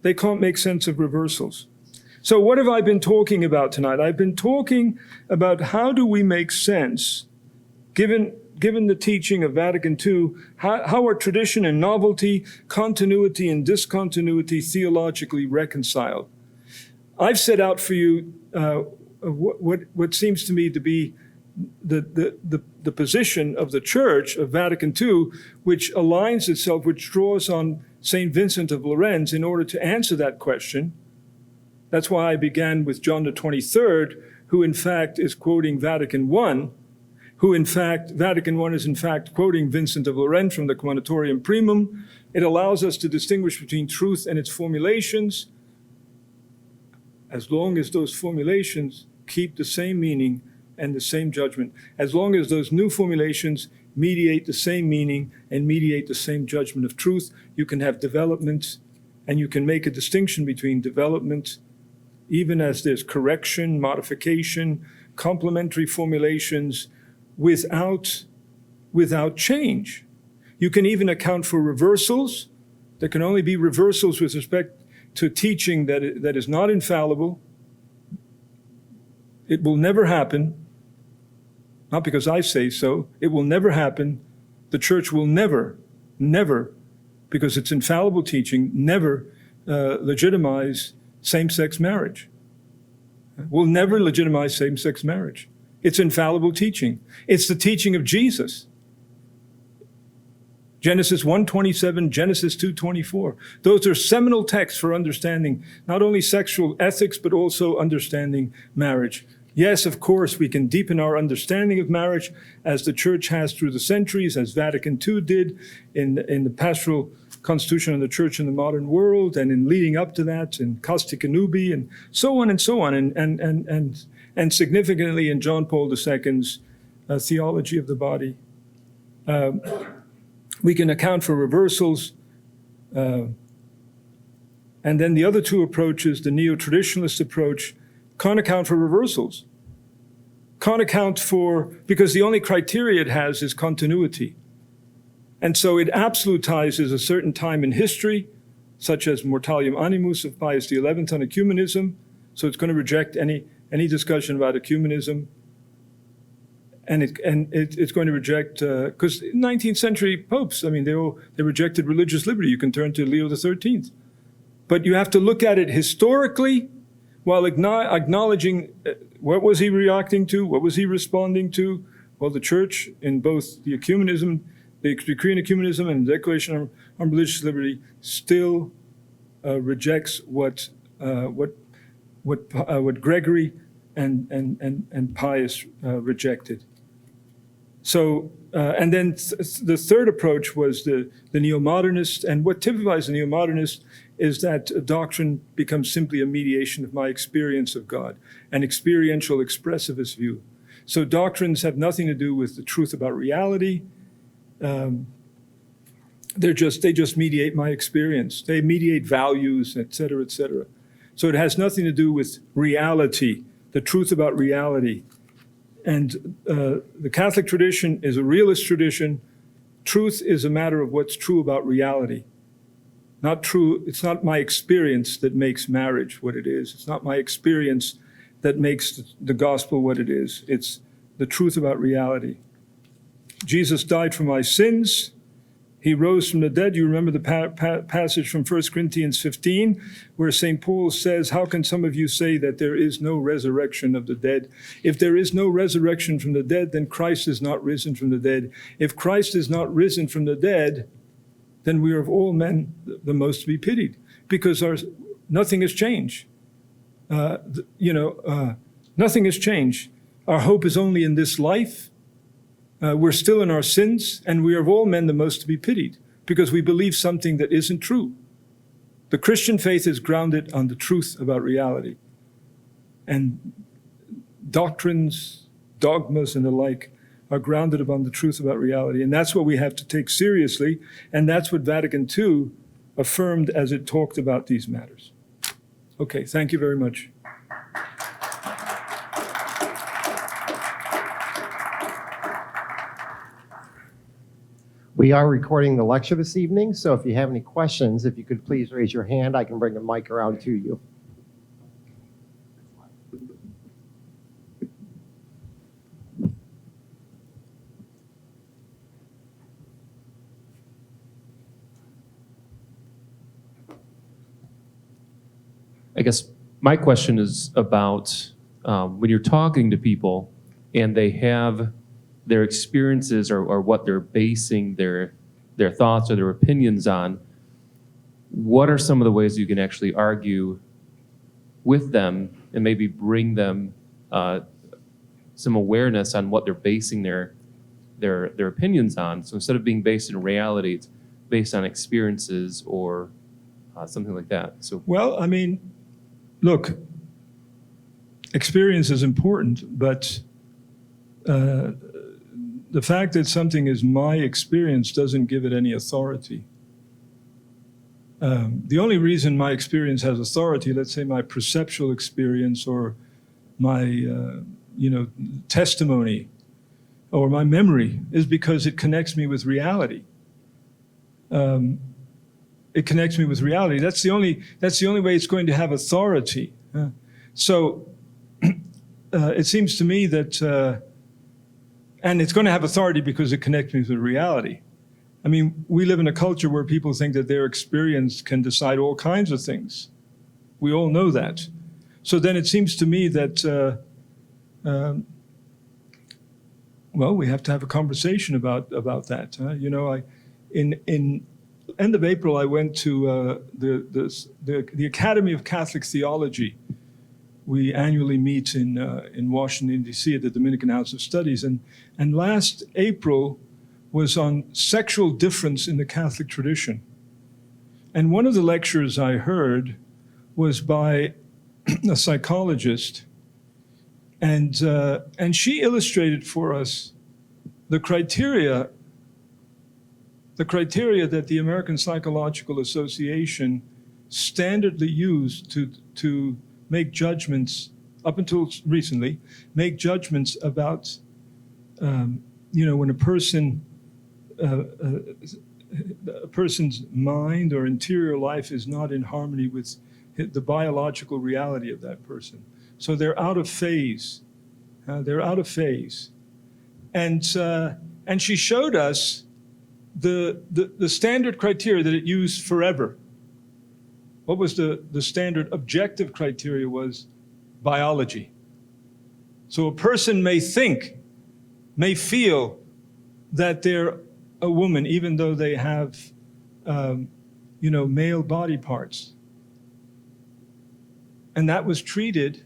They can't make sense of reversals. So what have I been talking about tonight? I've been talking about how do we make sense, given the teaching of Vatican II, how are tradition and novelty, continuity and discontinuity theologically reconciled? I've set out for you what seems to me to be the position of the Church of Vatican II, which aligns itself, which draws on St. Vincent of Lorenz in order to answer that question. That's why I began with John the 23rd, who in fact is quoting Vatican I, Vatican I is in fact quoting Vincent of Lorenz from the Commendatorium Primum. It allows us to distinguish between truth and its formulations, as long as those formulations keep the same meaning and the same judgment. As long as those new formulations mediate the same meaning and mediate the same judgment of truth, you can have development, and you can make a distinction between development, even as there's correction, modification, complementary formulations, without change. You can even account for reversals. There can only be reversals with respect to teaching that is not infallible. It will never happen. Not because I say so. It will never happen. The Church will never, because it's infallible teaching, never legitimize same-sex marriage. Will never legitimize same-sex marriage. It's infallible teaching. It's the teaching of Jesus. Genesis 1:27, Genesis 2:24. Those are seminal texts for understanding not only sexual ethics, but also understanding marriage. Yes, of course, we can deepen our understanding of marriage as the Church has through the centuries, as Vatican II did in the pastoral constitution of the Church in the modern world, and in leading up to that, in Casti Connubii, and so on, and significantly in John Paul II's Theology of the Body. We can account for reversals. And then the other two approaches, the neo-traditionalist approach, can't account for reversals. Can't account for, because the only criteria it has is continuity. And so it absolutizes a certain time in history, such as Mortalium Animus of Pius XI on ecumenism. So it's going to reject any discussion about ecumenism. And it's going to reject, because 19th century popes, I mean, they rejected religious liberty. You can turn to Leo XIII. But you have to look at it historically while acknowledging what was he reacting to, what was he responding to. Well, the Church, in both the ecumenism, the decree on ecumenism and the Declaration on Religious Liberty, still rejects what Gregory and Pius rejected. So, and then the third approach was the neo-modernist, and what typifies the neo-modernist is that a doctrine becomes simply a mediation of my experience of God, an experiential expressivist view. So doctrines have nothing to do with the truth about reality. They just mediate my experience. They mediate values, et cetera, et cetera. So it has nothing to do with reality, the truth about reality. And the Catholic tradition is a realist tradition. Truth is a matter of what's true about reality. Not true, it's not my experience that makes marriage what it is. It's not my experience that makes the gospel what it is. It's the truth about reality. Jesus died for my sins. He rose from the dead. You remember the passage from 1 Corinthians 15, where St. Paul says, how can some of you say that there is no resurrection of the dead? If there is no resurrection from the dead, then Christ is not risen from the dead. If Christ is not risen from the dead, then we are of all men the most to be pitied, because nothing has changed. Nothing has changed. Our hope is only in this life. We're still in our sins, and we are of all men the most to be pitied, because we believe something that isn't true. The Christian faith is grounded on the truth about reality. And doctrines, dogmas, and the like are grounded upon the truth about reality. And that's what we have to take seriously, and that's what Vatican II affirmed as it talked about these matters. Okay, thank you very much. We are recording the lecture this evening, so if you have any questions, if you could please raise your hand, I can bring a mic around to you. I guess my question is about when you're talking to people and they have their experiences or what they're basing their thoughts or their opinions on, what are some of the ways you can actually argue with them and maybe bring them some awareness on what they're basing their opinions on? So instead of being based in reality, it's based on experiences or something like that. So, well, I mean, look, experience is important, but the fact that something is my experience doesn't give it any authority. The only reason my experience has authority, let's say my perceptual experience or my testimony or my memory, is because it connects me with reality. It connects me with reality. That's the only way it's going to have authority. So it seems to me that, and it's going to have authority because it connects me with reality. I mean, we live in a culture where people think that their experience can decide all kinds of things. We all know that. So then it seems to me that, we have to have a conversation about that. In end of April, I went to the Academy of Catholic Theology we annually meet in Washington, D.C. at the Dominican House of Studies. And last April was on sexual difference in the Catholic tradition. And one of the lectures I heard was by a psychologist, and she illustrated for us the criteria that the American Psychological Association standardly used to make judgments, up until recently, make judgments about, when a person's mind or interior life is not in harmony with the biological reality of that person. So they're out of phase. They're out of phase. And she showed us the standard criteria that it used forever. What was the standard objective criteria was biology. So a person may feel that they're a woman, even though they have, male body parts. And that was treated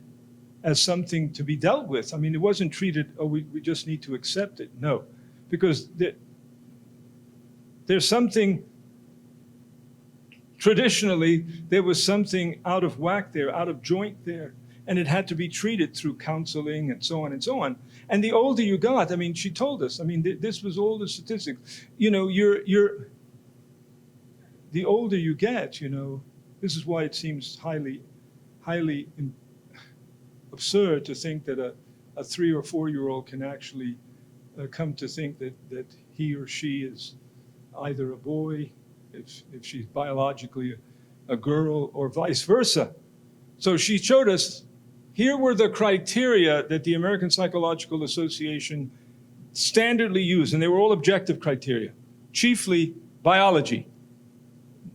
as something to be dealt with. I mean, it wasn't treated, we just need to accept it. No, because there's something, traditionally, there was something out of whack there, out of joint there, and it had to be treated through counseling and so on and so on. And the older you got, I mean, she told us, I mean, this was all the statistics. The older you get, this is why it seems highly absurd to think that a 3 or 4-year-old can actually come to think that he or she is either a boy, if she's biologically a girl, or vice versa. So she showed us, here were the criteria that the American Psychological Association standardly used, and they were all objective criteria, chiefly biology.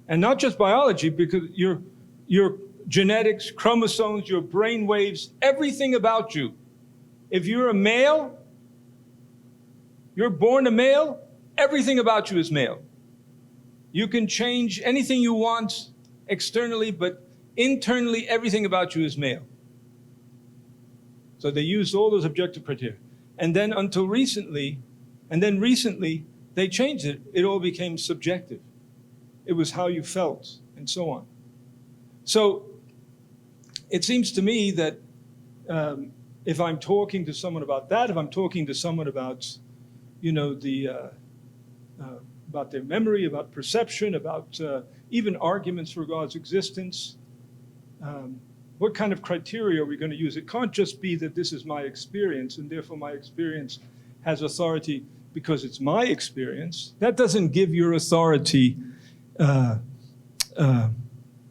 And not just biology, because your genetics, chromosomes, your brain waves, everything about you. If you're a male, you're born a male, everything about you is male. You can change anything you want externally, but internally, everything about you is male. So they used all those objective criteria. And then recently, they changed it. It all became subjective. It was how you felt, and so on. So it seems to me that if I'm talking to someone about that, if I'm talking to someone about, about their memory, about perception, about even arguments for God's existence, what kind of criteria are we going to use? It can't just be that this is my experience, and therefore my experience has authority because it's my experience. That doesn't give your authority.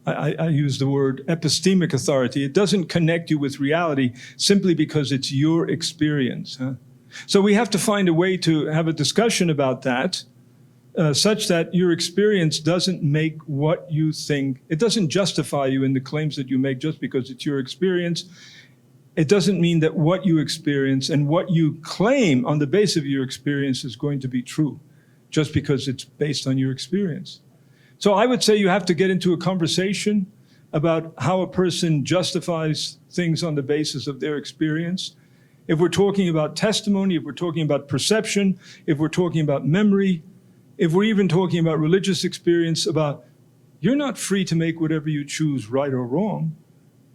I use the word epistemic authority. It doesn't connect you with reality simply because it's your experience. So we have to find a way to have a discussion about that, such that your experience doesn't make what you think. It doesn't justify you in the claims that you make just because it's your experience. It doesn't mean that what you experience and what you claim on the basis of your experience is going to be true, just because it's based on your experience. So I would say you have to get into a conversation about how a person justifies things on the basis of their experience. If we're talking about testimony, if we're talking about perception, if we're talking about memory, if we're even talking about religious experience, you're not free to make whatever you choose right or wrong.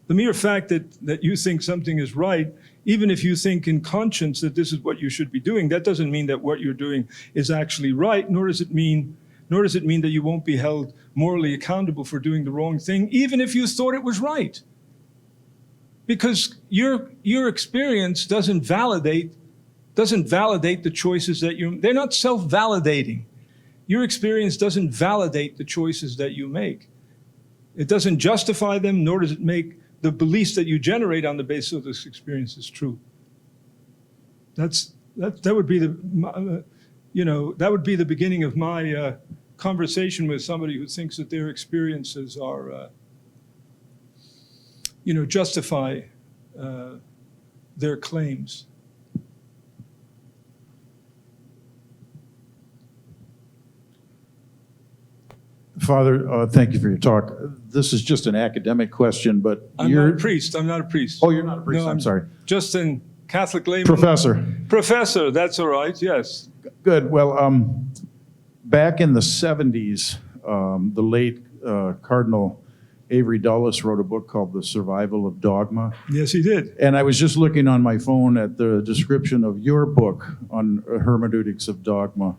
The mere fact that you think something is right, even if you think in conscience that this is what you should be doing, that doesn't mean that what you're doing is actually right, nor does it mean that you won't be held morally accountable for doing the wrong thing, even if you thought it was right. Because your experience doesn't validate the choices that they're not self-validating. Your experience doesn't validate the choices that you make. It doesn't justify them, nor does it make the beliefs that you generate on the basis of this experience is true. That would be the beginning of my conversation with somebody who thinks that their experiences are, justify their claims. Father, thank you for your talk. This is just an academic question, but I'm not a priest. I'm not a priest. Oh, you're not a priest. No, I'm sorry. Just a Catholic layman. Professor. Professor, that's all right, yes. Good. Well, back in the 70s, the late Cardinal Avery Dulles wrote a book called The Survival of Dogma. Yes, he did. And I was just looking on my phone at the description of your book on Hermeneutics of Dogma.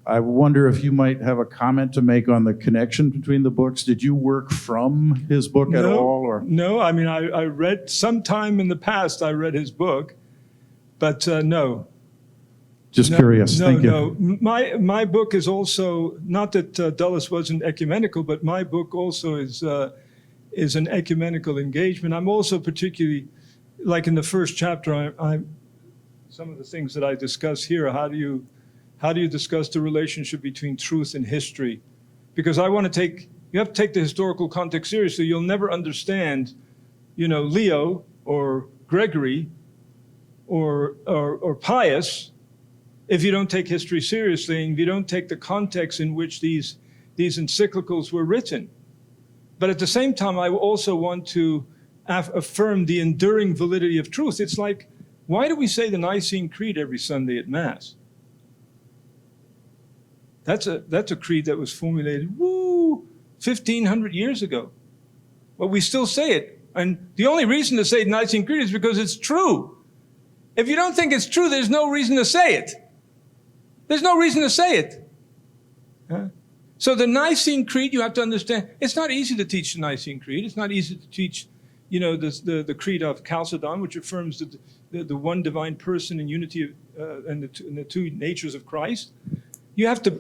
I wonder if you might have a comment to make on the connection between the books. Did you work from his book at all? Or? No, I mean, I read sometime in the past, I read his book, but no. Just curious. Thank you. No, my book is also, not that Dulles wasn't ecumenical, but my book also is an ecumenical engagement. I'm also particularly, like in the first chapter, some of the things that I discuss here, how do you discuss the relationship between truth and history? Because you have to take the historical context seriously. You'll never understand, Leo or Gregory or Pius if you don't take history seriously and if you don't take the context in which these encyclicals were written. But at the same time, I also want to affirm the enduring validity of truth. It's like, why do we say the Nicene Creed every Sunday at Mass? That's a creed that was formulated, 1,500 years ago. But we still say it. And the only reason to say the Nicene Creed is because it's true. If you don't think it's true, there's no reason to say it. There's no reason to say it. Huh? So the Nicene Creed, you have to understand, it's not easy to teach the Nicene Creed. It's not easy to teach, the Creed of Chalcedon, which affirms the one divine person in unity and the two natures of Christ. You have to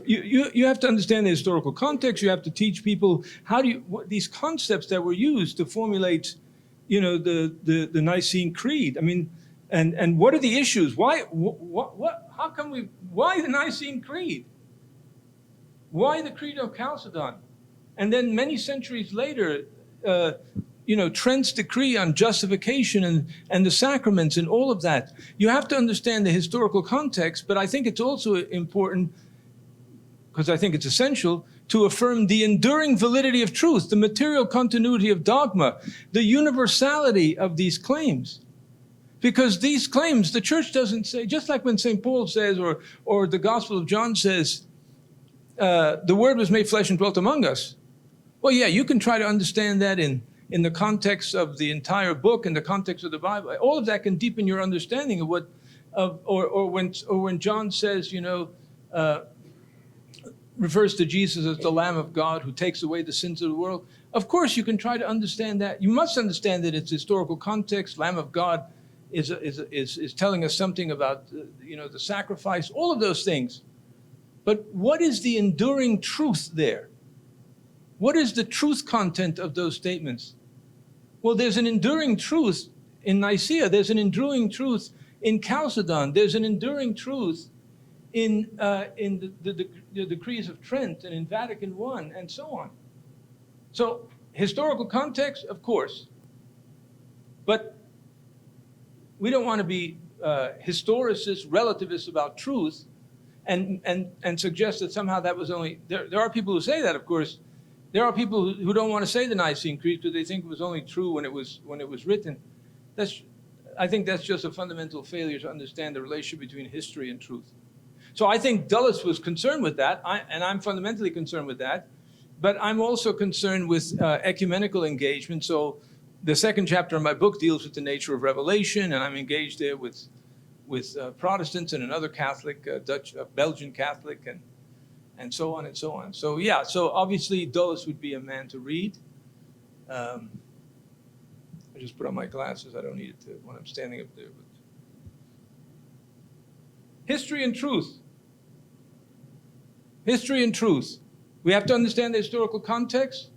understand the historical context. You have to teach people these concepts that were used to formulate, the Nicene Creed. I mean, and what are the issues? Why the Nicene Creed? Why the Creed of Chalcedon? And then many centuries later, Trent's decree on justification and the sacraments and all of that. You have to understand the historical context, but I think it's also important, because I think it's essential, to affirm the enduring validity of truth, the material continuity of dogma, the universality of these claims. Because these claims, the church doesn't say, just like when St. Paul says, or the Gospel of John says, the Word was made flesh and dwelt among us. Well, yeah, you can try to understand that in the context of the entire book, in the context of the Bible. All of that can deepen your understanding of when John says, refers to Jesus as the Lamb of God who takes away the sins of the world. Of course, you can try to understand that. You must understand that it's historical context. Lamb of God is telling us something about the sacrifice, all of those things. But what is the enduring truth there? What is the truth content of those statements? Well, there's an enduring truth in Nicaea. There's an enduring truth in Chalcedon. There's an enduring truth in the decrees of Trent and in Vatican I and so on. So historical context, of course. But we don't want to be historicists, relativists about truth and suggest that somehow that was only, there are people who say that, of course. There are people who don't want to say the Nicene Creed because they think it was only true when it was written. I think that's just a fundamental failure to understand the relationship between history and truth. So I think Dulles was concerned with that, and I'm fundamentally concerned with that. But I'm also concerned with ecumenical engagement. So the second chapter of my book deals with the nature of revelation, and I'm engaged there with Protestants and another Catholic, Belgian Catholic, and so on and so on. So yeah, so obviously Dulles would be a man to read. I just put on my glasses. I don't need it when I'm standing up there. But history and truth. History and truth. We have to understand the historical context,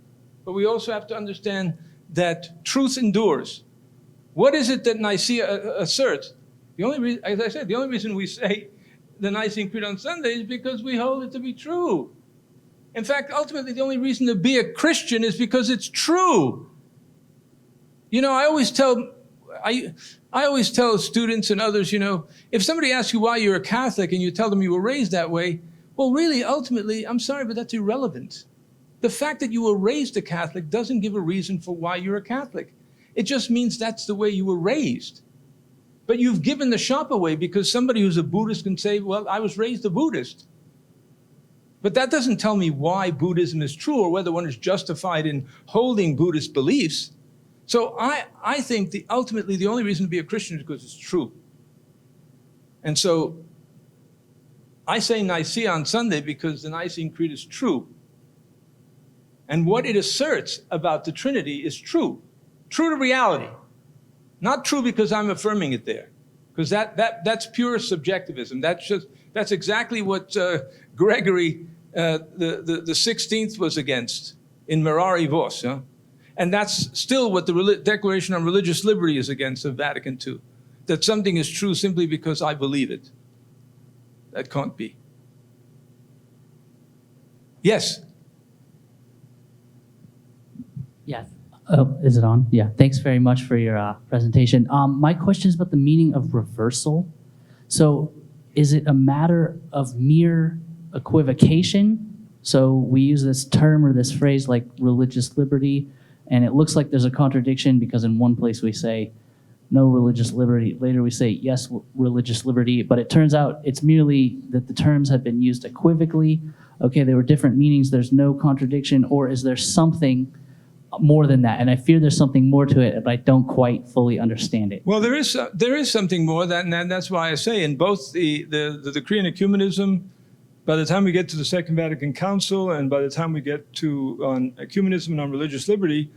but we also have to understand that truth endures. What is it that Nicaea asserts? The only reason, as I said, the only reason we say the Nicene Creed on Sunday is because we hold it to be true. In fact, ultimately, the only reason to be a Christian is because it's true. I always tell students and others, if somebody asks you why you're a Catholic and you tell them you were raised that way, well, really, ultimately, I'm sorry, but that's irrelevant. The fact that you were raised a Catholic doesn't give a reason for why you're a Catholic. It just means that's the way you were raised. But you've given the shop away because somebody who's a Buddhist can say, well, I was raised a Buddhist. But that doesn't tell me why Buddhism is true or whether one is justified in holding Buddhist beliefs. So I think ultimately the only reason to be a Christian is because it's true. And so I say Nicaea on Sunday because the Nicene Creed is true. And what it asserts about the Trinity is true. True to reality. Not true because I'm affirming it there. Because that's pure subjectivism. That's exactly what Gregory the 16th was against in Mirari Vos. Huh? And that's still what the Declaration on Religious Liberty is against of Vatican II. That something is true simply because I believe it. That can't be. Yes? Yeah. Oh, is it on? Yeah. Thanks very much for your presentation. My question is about the meaning of reversal. So is it a matter of mere equivocation? So we use this term or this phrase like religious liberty, and it looks like there's a contradiction because in one place we say no religious liberty. Later we say yes, religious liberty, but it turns out it's merely that the terms have been used equivocally. Okay, there were different meanings. There's no contradiction, or is there something more than that? And I fear there's something more to it, but I don't quite fully understand it. Well, there is something more than that, and that's why I say in both the decree on ecumenism, by the time we get to the Second Vatican Council, and by the time we get to on ecumenism and on religious liberty,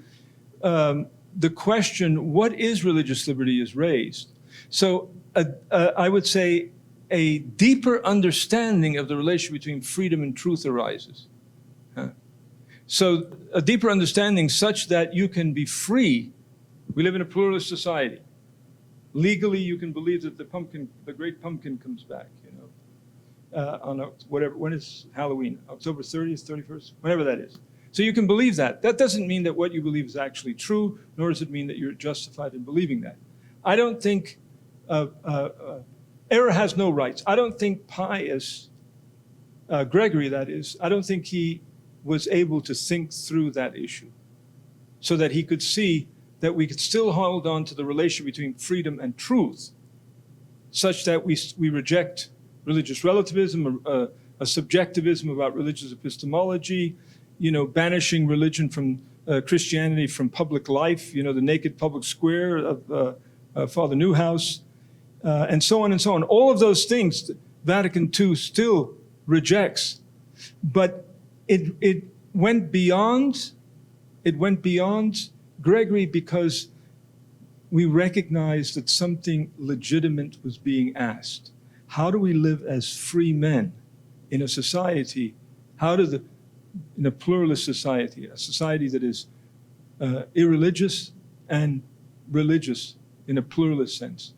the question, what is religious liberty, is raised. So I would say a deeper understanding of the relation between freedom and truth arises. So a deeper understanding such that you can be free. We live in a pluralist society. Legally, you can believe that the great pumpkin comes back, on whatever, when is Halloween? October 30th, 31st, whenever that is. So you can believe that. That doesn't mean that what you believe is actually true, nor does it mean that you're justified in believing that. I don't think, error has no rights. I don't think Pius, Gregory that is, I don't think he was able to think through that issue so that he could see that we could still hold on to the relation between freedom and truth such that we reject religious relativism, a subjectivism about religious epistemology, banishing religion from Christianity from public life, the naked public square of Father Newhouse, and so on and so on. All of those things Vatican II still rejects, but it went beyond Gregory because we recognized that something legitimate was being asked. How do we live as free men in a society? In a pluralist society, a society that is irreligious and religious in a pluralist sense?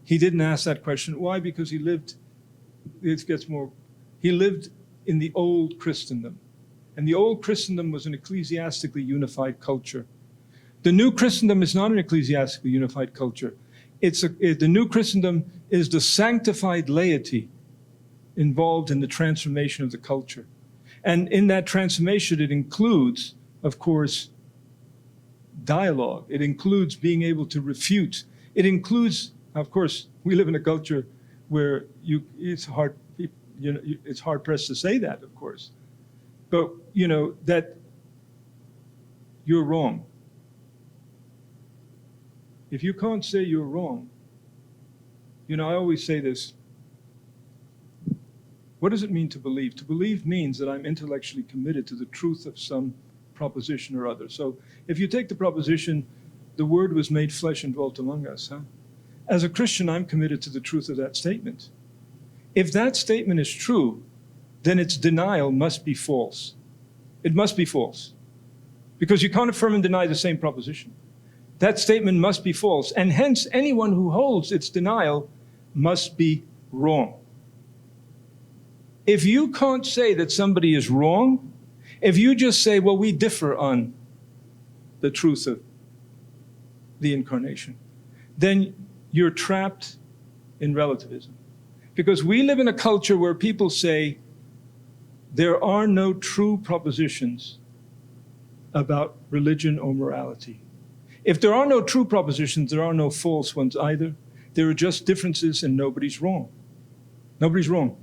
He didn't ask that question. Why? Because he lived in the old Christendom. And the old Christendom was an ecclesiastically unified culture. The new Christendom is not an ecclesiastically unified culture. The new Christendom is the sanctified laity involved in the transformation of the culture. And in that transformation, it includes, of course, dialogue. It includes being able to refute. It includes, of course, we live in a culture where it's hard pressed to say that, of course. But, that you're wrong. If you can't say you're wrong, I always say this. What does it mean to believe? To believe means that I'm intellectually committed to the truth of some proposition or other. So if you take the proposition, the Word was made flesh and dwelt among us, as a Christian, I'm committed to the truth of that statement. If that statement is true, then its denial must be false. It must be false. Because you can't affirm and deny the same proposition. That statement must be false, and hence anyone who holds its denial must be wrong. If you can't say that somebody is wrong, if you just say, well, we differ on the truth of the incarnation, then you're trapped in relativism. Because we live in a culture where people say there are no true propositions about religion or morality. If there are no true propositions, there are no false ones either. There are just differences and nobody's wrong. Nobody's wrong.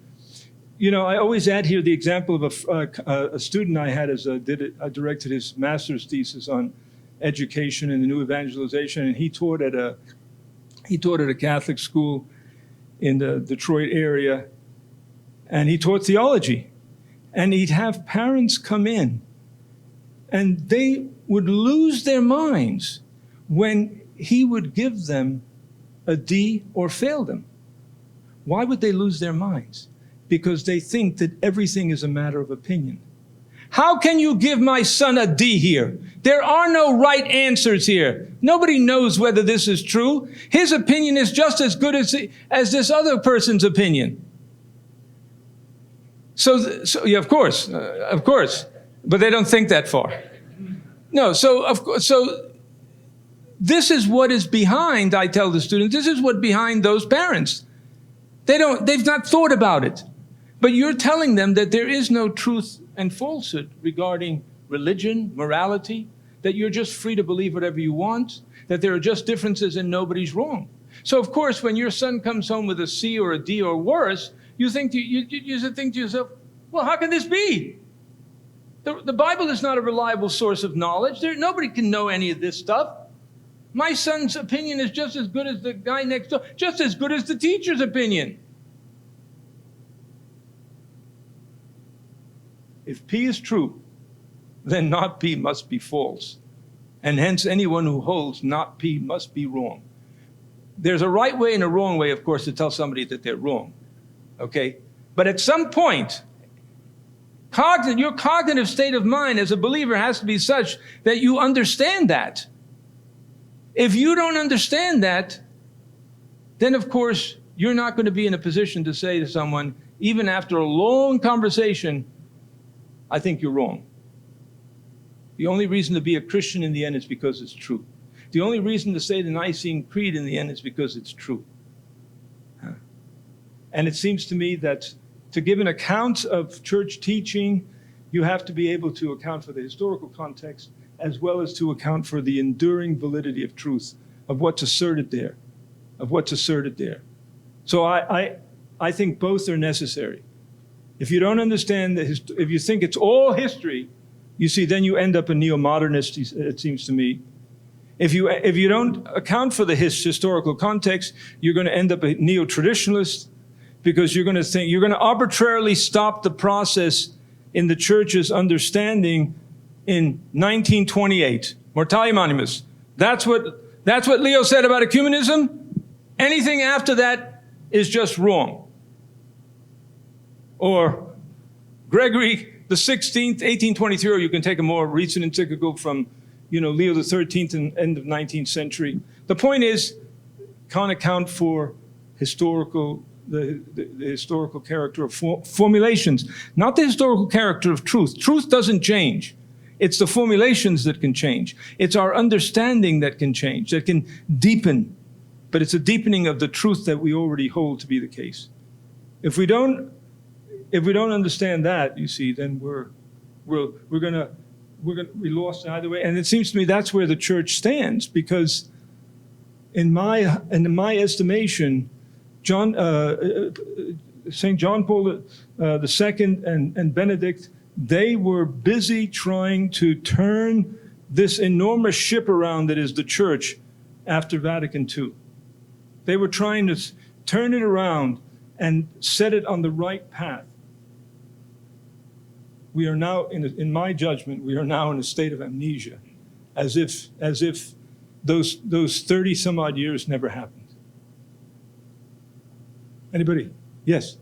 You know, I always add here the example of a student I had I directed his master's thesis on education and the new evangelization, and he taught at a Catholic school in the Detroit area, and he taught theology. And he'd have parents come in, and they would lose their minds when he would give them a D or fail them. Why would they lose their minds? Because they think that everything is a matter of opinion. How can you give my son a D here? There are no right answers here. Nobody knows whether this is true. His opinion is just as good as this other person's opinion. So yeah, of course, but they don't think that far. No, so this is what is behind, I tell the students, this is what behind those parents. They've not thought about it. But you're telling them that there is no truth and falsehood regarding religion, morality, that you're just free to believe whatever you want, that there are just differences and nobody's wrong. So of course, when your son comes home with a C or a D or worse, you think to yourself, well, how can this be? The Bible is not a reliable source of knowledge. Nobody can know any of this stuff. My son's opinion is just as good as the guy next door, just as good as the teacher's opinion. If P is true, then not P must be false. And hence anyone who holds not P must be wrong. There's a right way and a wrong way, of course, to tell somebody that they're wrong. Okay? But at some point, your cognitive state of mind as a believer has to be such that you understand that. If you don't understand that, then of course, you're not going to be in a position to say to someone, even after a long conversation, I think you're wrong. The only reason to be a Christian in the end is because it's true. The only reason to say the Nicene Creed in the end is because it's true. And it seems to me that to give an account of church teaching, you have to be able to account for the historical context as well as to account for the enduring validity of truth, of what's asserted there, So I think both are necessary. If you don't understand, if you think it's all history, you see, then you end up a neo-modernist, it seems to me. If you don't account for the historical context, you're going to end up a neo-traditionalist, because you're going to arbitrarily stop the process in the church's understanding in 1928. Mortalium animus. That's what Leo said about ecumenism. Anything after that is just wrong. Or Gregory the 16th, 1823, or you can take a more recent encyclical from, Leo the 13th and end of 19th century. The point is, can't account for the historical character of formulations, not the historical character of truth. Truth doesn't change. It's the formulations that can change. It's our understanding that can change, that can deepen. But it's a deepening of the truth that we already hold to be the case. If we don't understand that, you see, then we're gonna be lost either way. And it seems to me that's where the church stands, because in my estimation, St. John Paul II and Benedict, they were busy trying to turn this enormous ship around that is the church after Vatican II. They were trying to turn it around and set it on the right path. We are now, in my judgment, we are now in a state of amnesia, as if those 30 some odd years never happened. Anybody? Yes.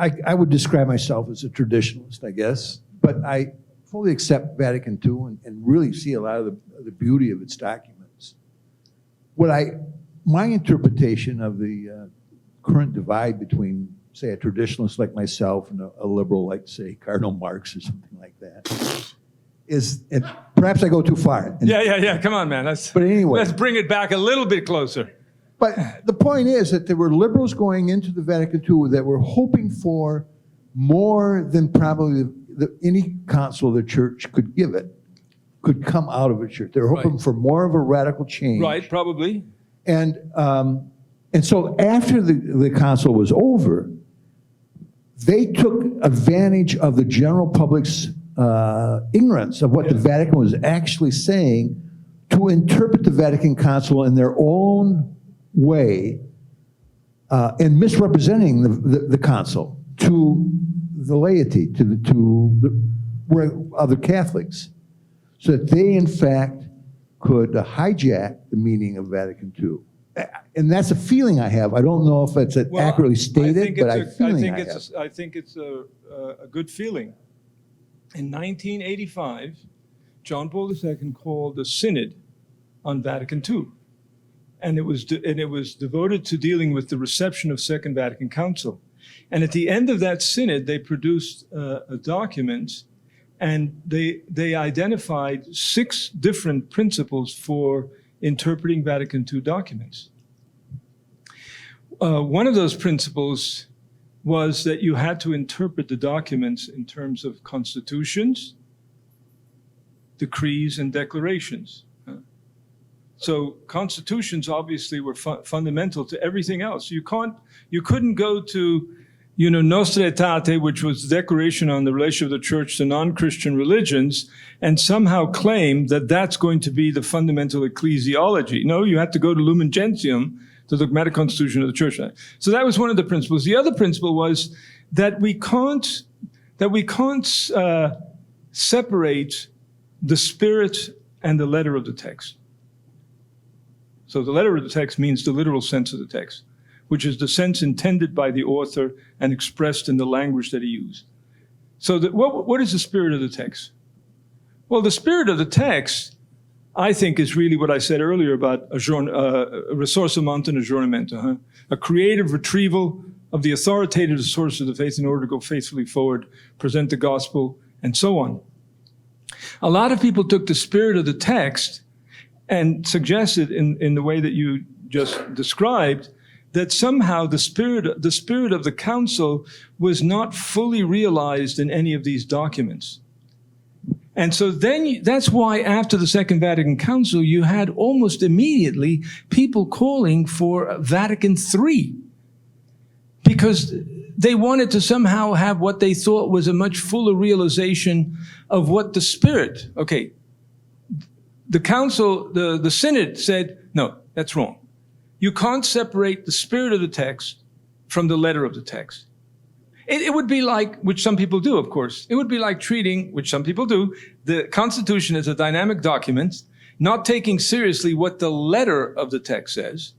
I would describe myself as a traditionalist, I guess, but I fully accept Vatican II and really see a lot of the beauty of its documents. My interpretation of the current divide between, say, a traditionalist like myself and a liberal like, say, Cardinal Marx or something like that, is, and perhaps I go too far. Yeah. Come on, man. But anyway. Let's bring it back a little bit closer. But the point is that there were liberals going into the Vatican II that were hoping for more than probably any council the church could give it, could come out of a church. They were hoping Right. for more of a radical change. Right, probably. And so after the council was over, they took advantage of the general public's ignorance of what the Vatican was actually saying to interpret the Vatican Council in their own way and misrepresenting the council to the laity, to other Catholics, so that they, in fact, could hijack the meaning of Vatican II. And that's a feeling I have. I don't know if it's accurately stated, but I think it's a good feeling. In 1985, John Paul II called a synod on Vatican II, and it was devoted to dealing with the reception of Second Vatican Council. And at the end of that synod, they produced a document, and they identified 6 different principles for interpreting Vatican II documents. One of those principles was that you had to interpret the documents in terms of constitutions, decrees, and declarations. So constitutions obviously were fundamental to everything else. You couldn't go to, Nostra Aetate, which was the declaration on the relation of the church to non-Christian religions, and somehow claim that that's going to be the fundamental ecclesiology. No, you had to go to Lumen Gentium, the dogmatic constitution of the church. So that was one of the principles. The other principle was that we can't separate the spirit and the letter of the text. So the letter of the text means the literal sense of the text, which is the sense intended by the author and expressed in the language that he used. So what is the spirit of the text? Well, the spirit of the text, I think, is really what I said earlier about ressourcement and aggiornamento, a creative retrieval of the authoritative source of the faith in order to go faithfully forward, present the gospel, and so on. A lot of people took the spirit of the text and suggested in the way that you just described that somehow the spirit of the council was not fully realized in any of these documents. And so then that's why after the Second Vatican Council, you had almost immediately people calling for Vatican III, because they wanted to somehow have what they thought was a much fuller realization of what the spirit, okay, the council, the synod said, no, that's wrong. You can't separate the spirit of the text from the letter of the text. It would be like, which some people do, of course, it would be like treating, which some people do, the Constitution as a dynamic document, not taking seriously what the letter of the text says.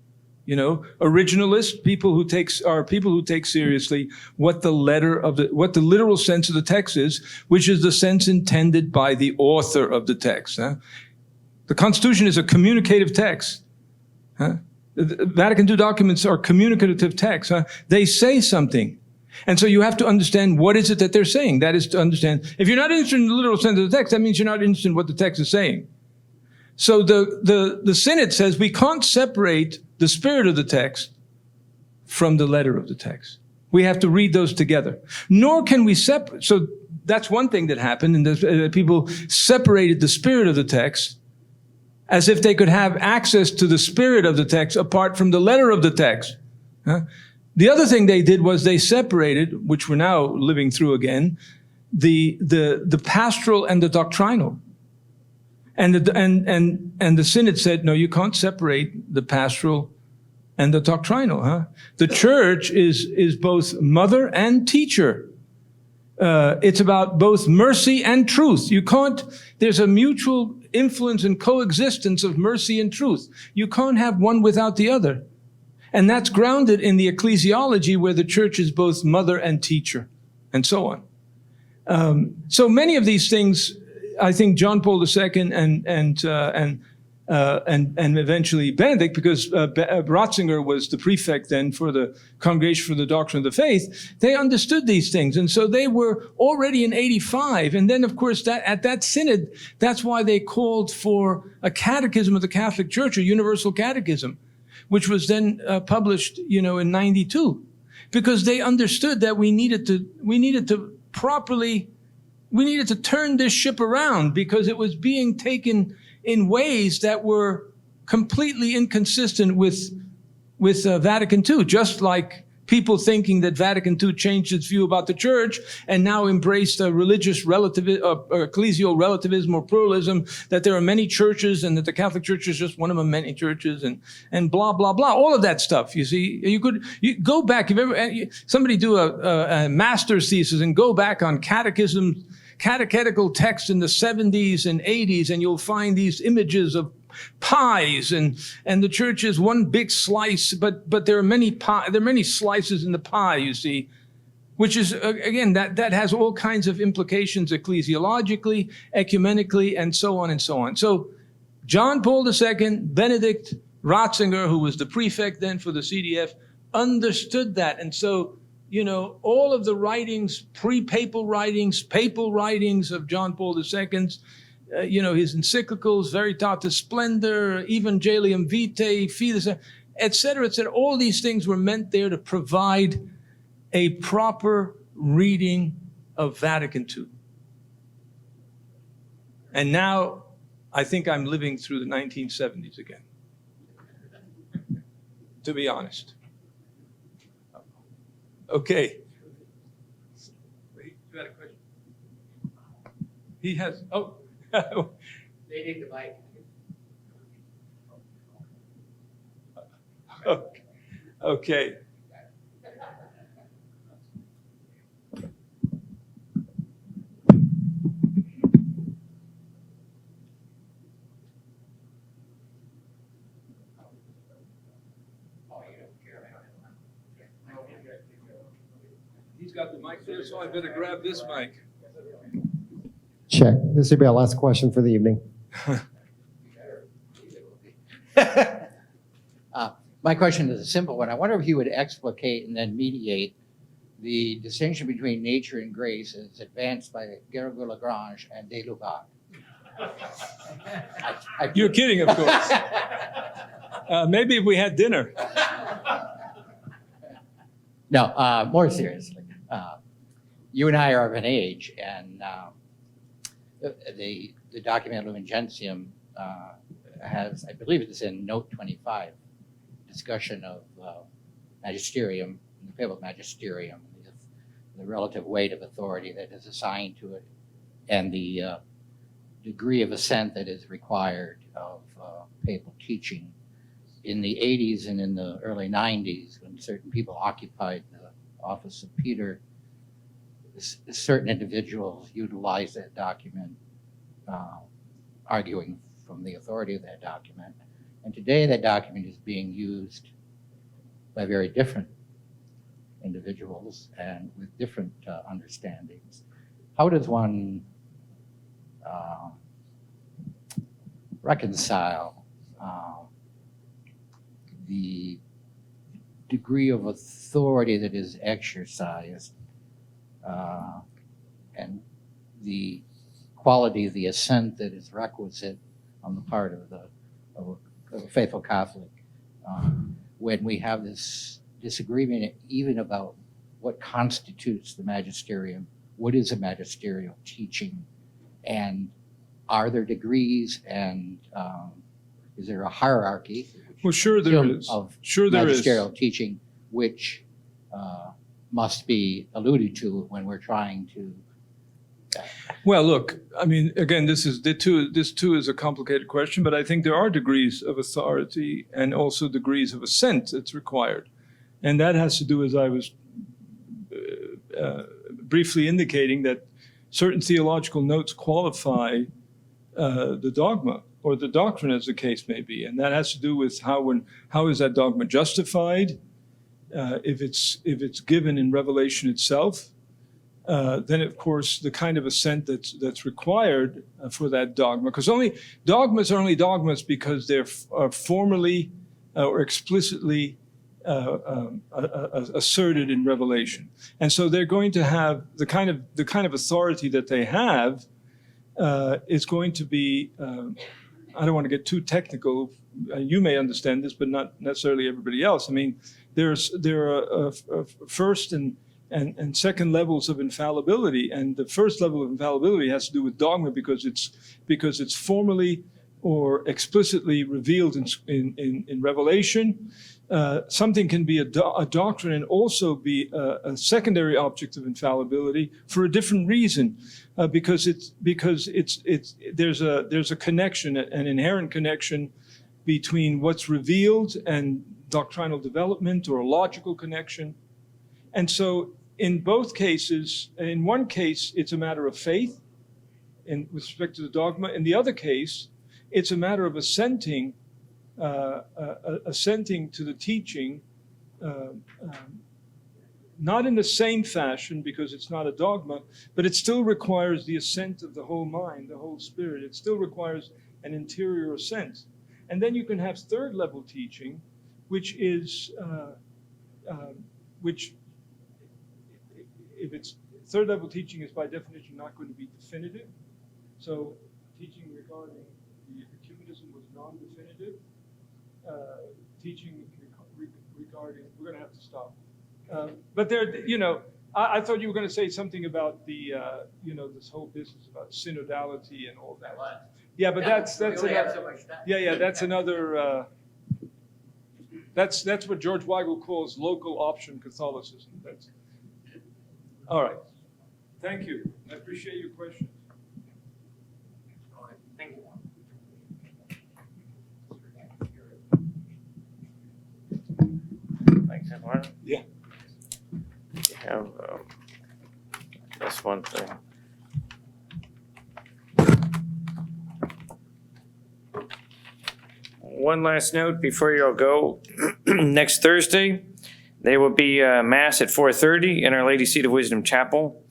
Originalist people who take seriously what the literal sense of the text is, which is the sense intended by the author of the text. The Constitution is a communicative text. The Vatican II documents are communicative texts. They say something. And so you have to understand what is it that they're saying. That is to understand. If you're not interested in the literal sense of the text, that means you're not interested in what the text is saying. So the synod says we can't separate the spirit of the text from the letter of the text. We have to read those together. Nor can we separate. So that's one thing that happened, and people separated the spirit of the text as if they could have access to the spirit of the text apart from the letter of the text. The other thing they did was they separated, which we're now living through again, the pastoral and the doctrinal. And the synod said, no, you can't separate the pastoral and the doctrinal. The church is both mother and teacher. It's about both mercy and truth. There's a mutual influence and coexistence of mercy and truth. You can't have one without the other. And that's grounded in the ecclesiology, where the church is both mother and teacher, and so on. So many of these things, I think John Paul II and eventually Benedict, because Ratzinger was the prefect then for the Congregation for the Doctrine of the Faith, they understood these things. And so they were already in 85. And then, of course, at that synod, that's why they called for a catechism of the Catholic Church, a universal catechism, which was then published, in 92, because they understood that we needed to turn this ship around, because it was being taken in ways that were completely inconsistent with Vatican II, just like people thinking that Vatican II changed its view about the church and now embraced a religious relativism, or ecclesial relativism or pluralism, that there are many churches and that the Catholic Church is just one of many churches, and blah, blah, blah. All of that stuff, you see. You go back, somebody do a master's thesis and go back on catechetical texts in the 70s and 80s, and you'll find these images of pies, and the church is one big slice, but there are many slices in the pie, you see, which is, again, that has all kinds of implications ecclesiologically, ecumenically, and so on and so on. So John Paul II, Benedict Ratzinger, who was the prefect then for the CDF, understood that. And so, all of the writings, pre-papal writings, papal writings of John Paul II's, his encyclicals, Veritatis Splendor, Evangelium Vitae, Fides, et cetera, all these things were meant there to provide a proper reading of Vatican II. And now I think I'm living through the 1970s again, to be honest. Okay. Wait, you had a question? He has, They take the mic. Okay. He's got the mic there, so I better grab this mic. Check. This will be our last question for the evening. My question is a simple one. I wonder if you would explicate and then mediate the distinction between nature and grace as advanced by Garrigou-Lagrange and de Lubac. You're kidding, of course. Maybe if we had dinner. No, more seriously. You and I are of an age, and the document Lumen Gentium has, I believe it's in note 25, discussion of magisterium, the papal magisterium, the relative weight of authority that is assigned to it, and the degree of assent that is required of papal teaching. In the 80s and in the early 90s, when certain people occupied the office of Peter, certain individuals utilized that document, arguing from the authority of that document. And today that document is being used by very different individuals and with different understandings. How does one reconcile the degree of authority that is exercised and the quality of the assent that is requisite on the part of a faithful Catholic when we have this disagreement even about what constitutes the magisterium, what is a magisterial teaching, and are there degrees, and is there a hierarchy? Well, sure there is. Of Sure there is. magisterial teaching, which must be alluded to when we're trying to. Well, look, I mean, again, this too is a complicated question, but I think there are degrees of authority and also degrees of assent that's required. And that has to do, as I was briefly indicating, that certain theological notes qualify the dogma or the doctrine, as the case may be. And that has to do with how is that dogma justified? If it's given in revelation itself, then of course the kind of assent that's required for that dogma, because dogmas are only dogmas because they're formally or explicitly asserted in revelation, and so they're going to have the kind of authority that they have is going to be I don't want to get too technical. You may understand this, but not necessarily everybody else. I mean, there are first and second levels of infallibility, and the first level of infallibility has to do with dogma because it's formally or explicitly revealed in Revelation. Something can be a doctrine and also be a secondary object of infallibility for a different reason, because there's a connection, an inherent connection between what's revealed and doctrinal development, or a logical connection. And so in both cases, in one case, it's a matter of faith with respect to the dogma. In the other case, it's a matter of assenting to the teaching, not in the same fashion because it's not a dogma, but it still requires the assent of the whole mind, the whole spirit. It still requires an interior assent. And then you can have third level teaching, which is, which if it's third level teaching is by definition not going to be definitive. So teaching regarding the ecumenism was non-definitive. Teaching regarding, we're going to have to stop. But there, I thought you were going to say something about the, this whole business about synodality and all that. Yeah, but that's another. Yeah, that's another. That's what George Weigel calls local option Catholicism. That's all right. Thank you. I appreciate your questions. Thank you. Thanks, Eduardo. Yeah. You have this one thing. One last note before you all go. Next Thursday, there will be a Mass at 4:30 in Our Lady Seat of Wisdom Chapel,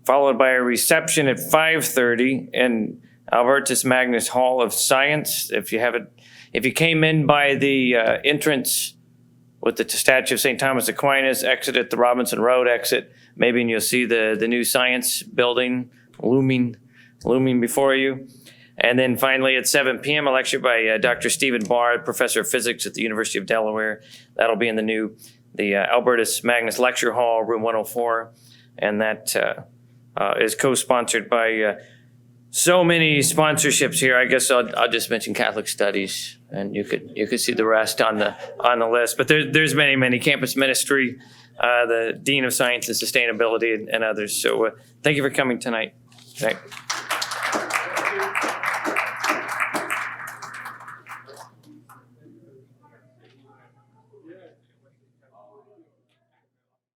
followed by a reception at 5:30 in Albertus Magnus Hall of Science. If you came in by the entrance with the statue of St. Thomas Aquinas, exit at the Robinson Road exit, maybe, and you'll see the new science building looming before you. And then finally at 7 p.m., a lecture by Dr. Stephen Barr, professor of physics at the University of Delaware. That'll be in the Albertus Magnus Lecture Hall, room 104. And that is co-sponsored by so many sponsorships here. I guess I'll just mention Catholic Studies, and you could see the rest on the list. But there's many campus ministry, the Dean of Science and Sustainability, and others. So thank you for coming tonight. Thank you.